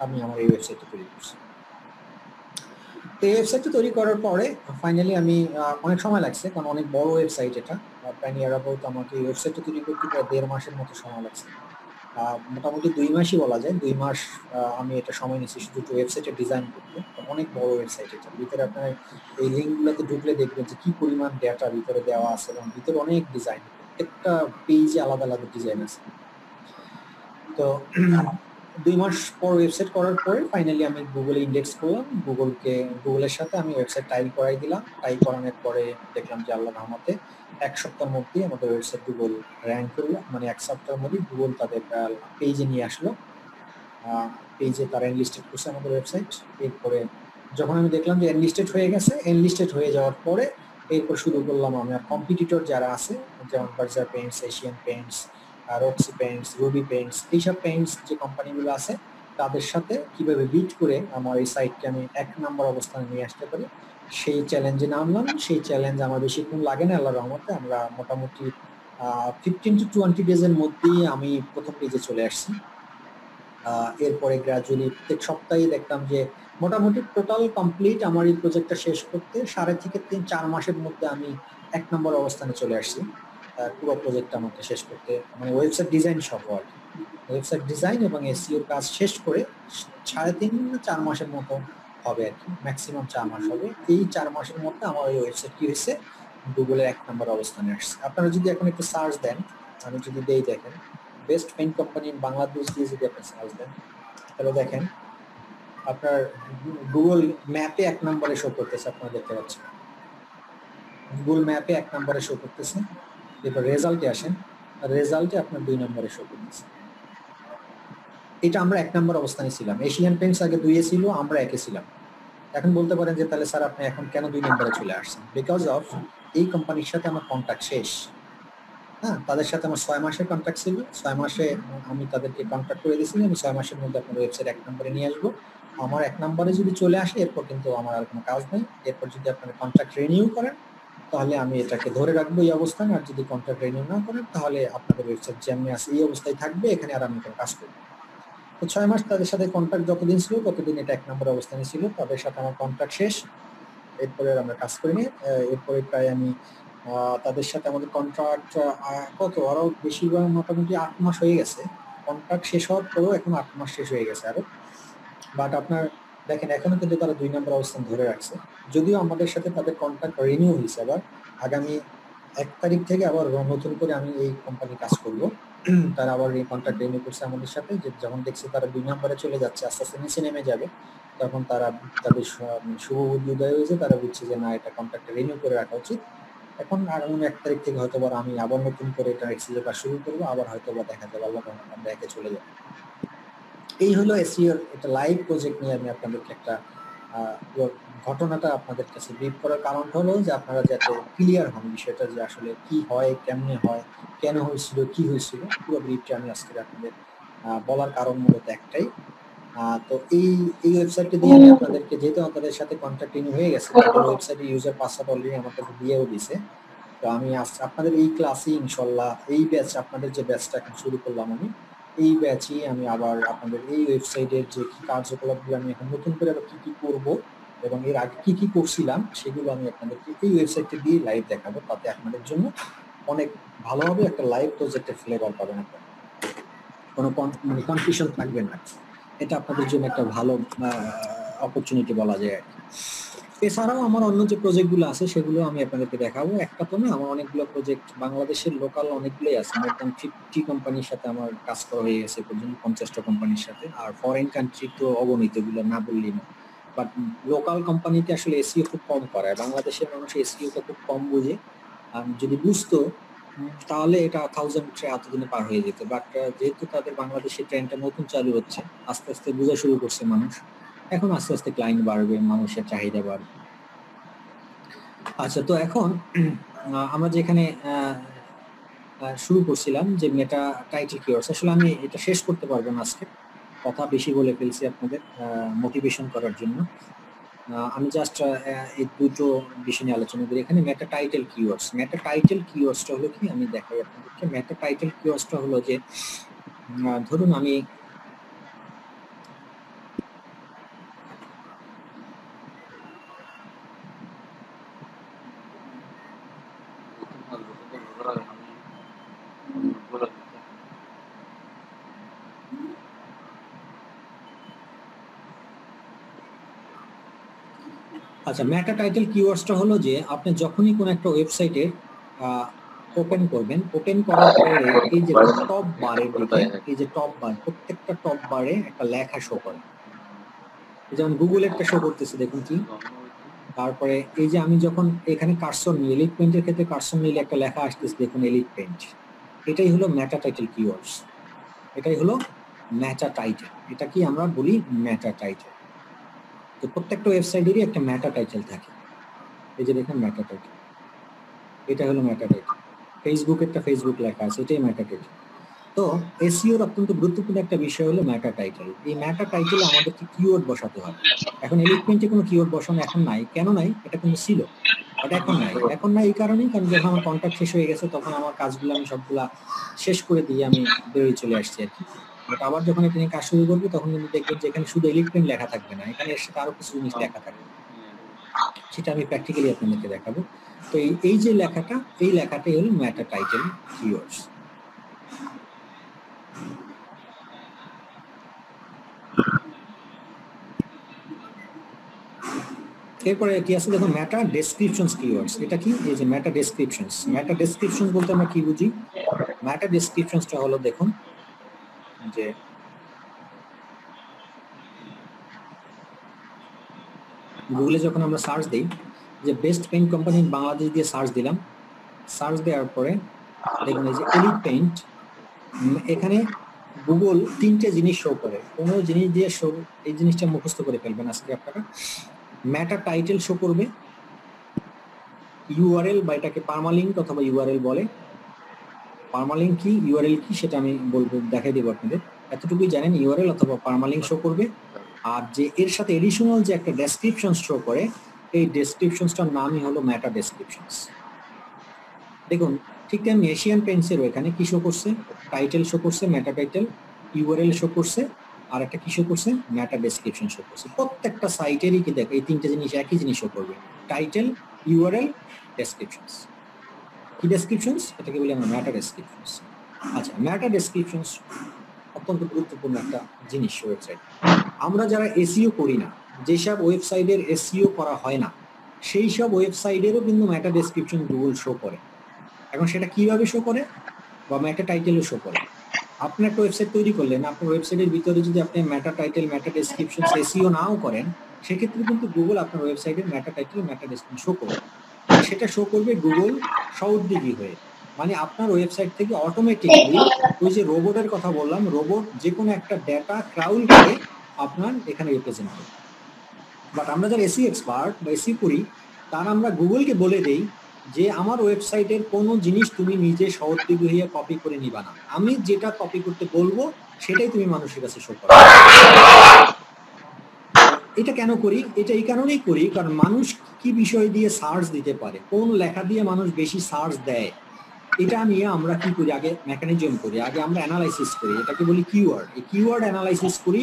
আমি আমার এই ওয়েবসাইটটা তৈরি করছি। তো এই ওয়েবসাইটটা তৈরি করার পরে ফাইনালি আমি অনেক সময় লাগছে, কারণ অনেক বড় ওয়েবসাইট এটা, প্রায় নিয়ার অ্যাবাউট আমাকে এই ওয়েবসাইটটা তৈরি করতে প্রায় 1.5 মাসের মতো সময় লাগছে, মোটামুটি 2 মাসই বলা যায়। 2 মাস আমি এটা সময় নিচ্ছি শুধু ওয়েবসাইটে ডিজাইন করতে। অনেক বড় ওয়েবসাইট এটা, ভিতরে আপনার এই লিঙ্কগুলোতে ঢুকলে দেখবেন যে কি পরিমাণ ডেটা ভিতরে দেওয়া আছে এবং ভিতরে অনেক ডিজাইন, প্রত্যেকটা পেজে আলাদা আলাদা ডিজাইন আছে। তো 2 মাস পর ওয়েবসাইট করার পরে ফাইনালি আমি গুগলে ইন্ডেক্স করলাম, গুগলের সাথে আমি ওয়েবসাইট টাইপ করাই দিলাম। টাইপ করানোর পরে দেখলাম যে আল্লাহর রহমতে 1 সপ্তাহের মধ্যেই আমাদের ওয়েবসাইট গুগল র্যাঙ্ক করলো, মানে 1 সপ্তাহের মধ্যেই গুগল তাদের পেজে নিয়ে আসলো, পেজে তারা এনলিস্টেড করছে আমাদের ওয়েবসাইট। এরপরে যখন আমি দেখলাম যে এনলিস্টেড হয়ে গেছে, এনলিস্টেড হয়ে যাওয়ার পরে এরপর শুরু করলাম আমার কম্পিটিটর যারা আছে, যেমন Berger Paints, Asian Paints, Roxie Paints, Ruby Paints, এইসব পেইন্টস যে কোম্পানিগুলো আছে তাদের সাথে কিভাবে বিট করে আমার এই সাইটকে আমি 1 নম্বর অবস্থানে নিয়ে আসতে পারি সেই চ্যালেঞ্জে নামলাম। সেই চ্যালেঞ্জ আমার বেশিক্ষণ লাগে না আল্লাহর রহমতে। আমরা মোটামুটি 15 to 20 ডেজের মধ্যেই আমি প্রথম পেজে চলে আসছি। এরপরে গ্রাজুয়ালি প্রত্যেক সপ্তাহে দেখতাম যে মোটামুটি টোটাল কমপ্লিট আমার এই প্রজেক্টটা শেষ করতে 3.5-4 মাসের মধ্যে আমি 1 নম্বর অবস্থানে চলে আসছি পুরো প্রজেক্টটা আমাকে শেষ করতে, মানে ওয়েবসাইট ডিজাইন সহ আর কি। ওয়েবসাইট ডিজাইন এবং এসইওর কাজ শেষ করে 3.5-4 মাসের মতো হবে আর কি, ম্যাক্সিমাম 4 মাস হবে। এই 4 মাসের মধ্যে আমার ওই ওয়েবসাইট কি হয়েছে গুগলের 1 নম্বর অবস্থানে আসছে। আপনারা যদি এখন একটু সার্চ দেন, আমি যদি দেই দেখেন best paint company in Bangladesh দিয়ে যদি আপনি সার্চ দেন তাহলে দেখেন আপনার গুগল ম্যাপে 1 নম্বরে শো করতেছে, আপনারা দেখতে পাচ্ছেন গুগল ম্যাপে 1 নম্বরে শো করতেছে। এরপর রেজাল্টে আসেন, রেজাল্টে আপনার 2 নম্বরে শো করতেছে। এটা আমরা 1 নম্বর অবস্থানে ছিলাম। এশিয়ান পেইন্টস আগে 2 এ ছিল, আমরা 1 এ ছিলাম। এখন বলতে পারেন যে তাহলে স্যার আপনি এখন কেন 2 নম্বরে চলে আসছেন? বিকজ অফ এই কোম্পানির সাথে আমার কন্ট্রাক্ট শেষ। হ্যাঁ, তাদের সাথে আমার 6 মাসের কন্ট্রাক্ট ছিল। 6 মাসে আমি তাদেরকে কন্ট্রাক্ট করে দিয়েছি আমি 6 মাসের মধ্যে আপনার ওয়েবসাইট 1 নম্বরে নিয়ে আসবো। আমার 1 নম্বরে যদি চলে আসে এরপর কিন্তু আমার আর কোনো কাজ নেই। এরপর যদি আপনারা কন্ট্রাক্ট রিনিউ করেন তাহলে আমি এটাকে ধরে রাখবো এই অবস্থানে, আর যদি কন্ট্রাক্ট রিনিউ না করেন তাহলে আপনাদের ওয়েবসাইট যেমনি আছে এই অবস্থায় থাকবে, এখানে আর আমি কোনো কাজ করব না। তো 6 মাস তাদের সাথে কন্ট্রাক্ট যতদিন ছিল ততদিন এটা 1 নম্বর অবস্থানে ছিল। তাদের সাথে আমার কন্ট্রাক্ট শেষ, এরপরে আমরা কাজ করিনি। এরপরে প্রায় আমি তাদের সাথে আমাদের কন্ট্রাক্ট কত আরো বেশিরভাগ মোটামুটি 8 মাস হয়ে গেছে। কন্ট্রাক্ট শেষ হওয়ার পরেও এখন 8 মাস শেষ হয়ে গেছে আরো। বাট আপনার দেখেন এখনো কিন্তু তারা 2 নম্বর অবস্থান ধরে রাখছে, যদিও আমাদের সাথে তাদের কন্ট্রাক্ট রিনিউ হয়েছে। আবার আগামী 1 তারিখ থেকে আবার নতুন করে আমি এই কোম্পানি কাজ করব। তারা আবার এই কন্ট্রাক্ট রিনিউ করছে আমাদের সাথে, যে যখন দেখছে তারা 2 নম্বরে চলে যাচ্ছে, আস্তে আস্তে নিচে নেমে যাবে, তখন তারা তাদের শুভ বুদ্ধি উদয় হয়েছে। তারা বুঝছে যে না, এটা কন্ট্রাক্ট রিনিউ করে রাখা উচিত। এখন আগামী 1 তারিখ থেকে হয়তো আমি আবার নতুন করে এটা এক্সিজে কাজ শুরু করবো, আবার হয়তো দেখা যাবে আল্লাহ আমরা একে চলে যাবো। এই হলো এসইওর এটা লাইভ প্রজেক্ট নিয়ে আমি আপনাদেরকে একটা ঘটনাটা আপনাদের কাছে ব্রিফ করার কারণ হলো যে আপনারা যাতে ক্লিয়ার হন বিষয়টা, যে আসলে কি হয়, কেমনে হয়, কেন হয়েছিল, কি হয়েছিল, পুরো ব্রিফটা আমি আজকে আপনাদের বলার কারণ মূলত একটাই। তো এই ওয়েবসাইটটা দিয়ে আমি আপনাদেরকে, যেহেতু আপনাদের সাথে কন্ট্যাক্ট রিনিউ হয়ে গেছে, তাদের ওয়েবসাইটে ইউজার পাসওয়ার্ড অলরেডি আমার কাছে দিয়েও দিছে। তো আমি আপনাদের এই ক্লাসে ইনশাআল্লাহ এই ব্যাচ, আপনাদের যে ব্যাচটা এখন শুরু করলাম আমি, এই ব্যাচই আমি আবার আপনাদের এই ওয়েবসাইটের যে কি কার্যকলাপগুলো আমি এখন নতুন করে আবার কি করব এবং এর আগে কি করছিলাম সেগুলো আমি আপনাদেরকে এই ওয়েবসাইটে দিয়ে লাইভ দেখাবো। তাতে আপনাদের জন্য অনেক ভালোভাবে একটা লাইভ প্রজেক্টের ফ্লেভার পাবেন আপনারা, কোনো মানে কনফিউশন থাকবে না। এটা আপনাদের জন্য একটা ভালো অপরচুনিটি বলা যায় আর কি। এছাড়াও আমার অন্য যে প্রজেক্টগুলো আছে সেগুলো আমি আপনাদেরকে দেখাবো। একটা তো না, আমার অনেকগুলো প্রজেক্ট বাংলাদেশের লোকাল অনেকগুলোই আছে। মোর দ্যান 50 কোম্পানির সাথে আমার কাজ করা হয়ে গেছে পর্যন্ত, 50টা কোম্পানির সাথে। আর ফরেন কান্ট্রি তো অগণিত, এগুলো না বললেই না। বাট লোকাল কোম্পানিতে আসলে এসইও খুব কম করায়। বাংলাদেশের মানুষ এসইওটা খুব কম বুঝে। যদি বুঝতো তাহলে এটা 1000 এতদিনে পার হয়ে যেত। বাট যেহেতু তাদের বাংলাদেশের ট্রেনটা নতুন চালু হচ্ছে, আস্তে আস্তে বোঝা শুরু করছে মানুষ। এখন আস্তে আস্তে ক্লায়েন্ট বাড়বে, মানুষের চাহিদা বাড়বে। আচ্ছা, তো এখন আমরা যেখানে শুরু করছিলাম যে মেটা টাইটেল কিওয়ার্ডস, আসলে আমি এটা শেষ করতে পারবো না আজকে, কথা বেশি বলে ফেলছি আপনাদের মোটিভেশন করার জন্য। আমি জাস্ট এই দুটো বিষয় নিয়ে আলোচনা করি এখানে। মেটা টাইটেল কিওয়ার্ডস, মেটা টাইটেল কিওয়ার্ডসটা হলো কি, আমি দেখাই আপনাদেরকে। মেটা টাইটেল কিওয়ার্ডসটা হলো যে ধরুন আমি আচ্ছা, মেটা টাইটেল কিওয়ার্ডসটা হলো যে আপনি যখনই কোনো একটা ওয়েবসাইটে ওপেন করবেন, ওপেন করার পরে এই যে টপ বারের দিকে, এই যে টপ বার, প্রত্যেকটা টপ বারে একটা লেখা শো করে। যেমন গুগল একটা শো করতেছে, দেখুন কি। তারপরে এই যে আমি যখন এখানে কার্সর নিই, এলিট পেইন্টের ক্ষেত্রে কার্সর নিলে একটা লেখা আসতেছে, দেখুন এলিট পেইন্ট। এটাই হলো মেটা টাইটেল কিওয়ার্ডস, এটাই হলো মেটা টাইটেল। এটা কি আমরা বলি মেটা টাইটেল। তো প্রত্যেকটা ওয়েবসাইটেরই একটা মেটা টাইটেল থাকে। এই যে দেখুন মেটা টাইটেল। এটা হলো মেটা টাইটেল। ফেসবুক একটা ফেসবুক লেখা আছে, এটাই মেটা টাইটেল। তো এসইওর অত্যন্ত গুরুত্বপূর্ণ একটা বিষয় হলো মেটা টাইটেল। এই মেটা টাইটেলে আমাদেরকে কিওয়ার্ড বসাতে হয়। এখন এলিমেন্টে কোনো কিওয়ার্ড বসানো এখন নাই। কেন নাই? এটা কিন্তু ছিল, বাট এখন নাই। এখন নাই এই কারণেই, কারণ যখন আমার কন্ট্রাক্ট শেষ হয়ে গেছে তখন আমার কাজগুলো আমি সবগুলা শেষ করে দিয়ে আমি বেরিয়ে চলে আসছি আর কি। বাট আবার যখন এটা নিয়ে কাজ শুরু করবো তখন কিন্তু দেখবেন যে এখানে শুধু এলিমেন্ট লেখা থাকবে না, এখানে এর সাথে আরো কিছু জিনিস লেখা থাকবে, সেটা আমি প্র্যাকটিক্যালি আপনাদেরকে দেখাবো। তো এই যে লেখাটা, এই লেখাটাই হলো মেটা টাইটেল কিওয়ার্ডস। এরপরে কি আছে দেখুন, মেটা ডেসক্রিপশনস কিওয়ার্ডস। এটা কি? এই যে মেটা ডেসক্রিপশনস। মেটা ডেসক্রিপশনস বলতে আমরা কি বুঝি? মেটা ডেসক্রিপশনসটা হলো দেখুন যে গুগলে যখন আমরা সার্চ দিই, যে best paint company in Bangladesh দিয়ে সার্চ দিলাম, সার্চ দেওয়ার পরে দেখুন এই যে এলিট পেইন্ট, এখানে গুগল তিনটে জিনিস শো করে। কোনো জিনিস দিয়ে শো, এই জিনিসটা মুখস্থ করে ফেলবেন আজকে আপনারা। মেটা টাইটেল শো করবে, ইউআরএল বা এটাকে পার্মালিঙ্ক অথবা ইউআরএল বলে। পার্মালিঙ্ক কি, ইউআরএল কি সেটা আমি বলবো, দেখাই দেবো আপনাদের। এতটুকুই জানেন, ইউআরএল অথবা পার্মালিঙ্ক শো করবে। আর যে এর সাথে এডিশনাল যে একটা ডেসক্রিপশন শো করে, এই ডেসক্রিপশনসটার নামই হলো মেটা ডেসক্রিপশনস। দেখুন ঠিক তেমনি এশিয়ান পেইন্টসেরও এখানে কি শো করছে, টাইটেল শো করছে, মেটা টাইটেল, ইউআরএল শো করছে, আর একটা কি শো করছে, মেটা ডেসক্রিপশন শো করছে। প্রত্যেকটা সাইটেরই কি দেখো এই তিনটে জিনিস একই জিনিস শো করবে, টাইটেল, ইউআরএল, ডেসক্রিপশনস। কি ডেসক্রিপশনস? এটাকে বলি আমরা মেটা ডেসক্রিপশনস। আচ্ছা, মেটা ডেসক্রিপশনস অত্যন্ত গুরুত্বপূর্ণ একটা জিনিস ওয়েবসাইট। আমরা যারা এসইও করি না, যেসব ওয়েবসাইটের এসইও করা হয় না, সেই সব ওয়েবসাইটেরও কিন্তু মেটা ডেসক্রিপশন গুগল শো করে। এখন সেটা কিভাবে শো করে, বা মেটা টাইটেলও শো করে। আপনি একটা ওয়েবসাইট তৈরি করলেন, আপনার ওয়েবসাইটের ভিতরে যদি আপনি মেটা টাইটেল, মেটা ডেসক্রিপশন এসইও নাও করেন, সেক্ষেত্রে কিন্তু গুগল আপনার ওয়েবসাইটের মেটা টাইটেল, মেটা ডেসক্রিপশন শো করবে। সেটা শো করবে গুগল সৌদ্যোগী হয়ে, মানে আপনার ওয়েবসাইট থেকে অটোমেটিকলি ওই যে রোবটের কথা বললাম, রোবট যে কোনো একটা ডেটা ক্রাউল করে আপনার এখানে রিপ্রেজেন্ট করবে। বাট আমরা যারা এসি এক্সপার্ট বা এসি করি, তার আমরা গুগলকে বলে দেই যে আমার ওয়েবসাইটের কোনো জিনিস তুমি নিজে সহযোগী হয়ে কপি করে নিবা না, আমি যেটা কপি করতে বলবো সেটাই তুমি মানুষের কাছে শো করো। এটা কেন করি? এটা এই কারণেই করি কারণ মানুষ কি বিষয় দিয়ে সার্চ দিতে পারে, কোন লেখা দিয়ে মানুষ বেশি সার্চ দেয়, এটা নিয়ে আমরা কি করি, আগে মেকানিজম করি, আগে আমরা অ্যানালাইসিস করি, এটাকে বলি কিওয়ার্ড। এই কিওয়ার্ড অ্যানালাইসিস করি,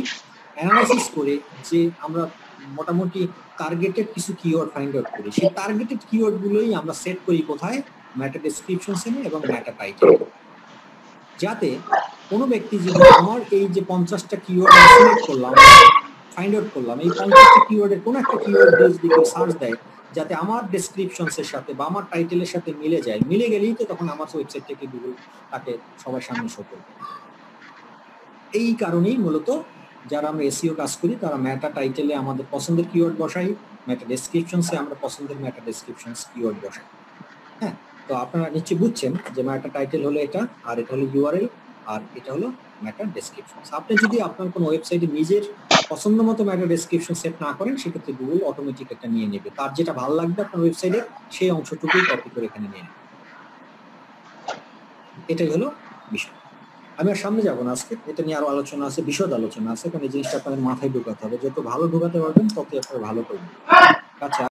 অ্যানালাইসিস করে যে আমরা মোটামুটি টার্গেটেড কিছু কিওয়ার্ড ফাইন্ড আউট করি, সেই টার্গেটেড কিওয়ার্ড গুলোই আমরা সেট করি কোথায়, মেটা ডেসক্রিপশনসে এবং মেটা টাইটেল। যাতে কোনো ব্যক্তি যদি আমার এই যে 50টা কিওয়ার্ড সিলেক্ট করলাম, ফাইন্ড আউট করলাম, এই 50টা কিওয়ার্ডের কোনো একটা কিওয়ার্ড দিয়ে সার্চ দেয়, যাতে আমার ডেসক্রিপশনসের সাথে বা আমার টাইটেলের সাথে মিলে যায়, মিলে গেলেই তো তখন আমার ওয়েবসাইট থেকে গুগল তাকে সবার সামনে শো করবে। এই কারণেই মূলত যারা আমরা এসইও কাজ করি তারা মেটা টাইটেলে আমাদের পছন্দের কিওয়ার্ড বসাই, মেটা ডেসক্রিপশনসে আমরা পছন্দের মেটা ডেসক্রিপশনস কিওয়ার্ড বসাই। হ্যাঁ, তো আপনারা নিশ্চয়ই বুঝছেন যে মেটা টাইটেল হলো এটা, আর এটা হলো ইউআরএল, আর এটা হলো মেটা ডেসক্রিপশনস। আপনি যদি আপনার কোনো ওয়েবসাইটে নিজের পছন্দ মতো মেটা ডেসক্রিপশন সেট না করেন, সেক্ষেত্রে গুগল অটোমেটিক একটা নিয়ে নেবে, তার যেটা ভালো লাগবে আপনার ওয়েবসাইটে সেই অংশটুকুই কপি করে এখানে নিয়ে নেবে। এটাই হলো বিষয়। আমি আর সামনে যাবো না আজকে, এটা নিয়ে আরো আলোচনা আছে, বিশদ আলোচনা আছে, কারণ এই জিনিসটা আপনাদের মাথায় ঢোকাতে হবে, যত ভালো ঢোকাতে পারবেন ততই আপনারা ভালো করবেন। আচ্ছা।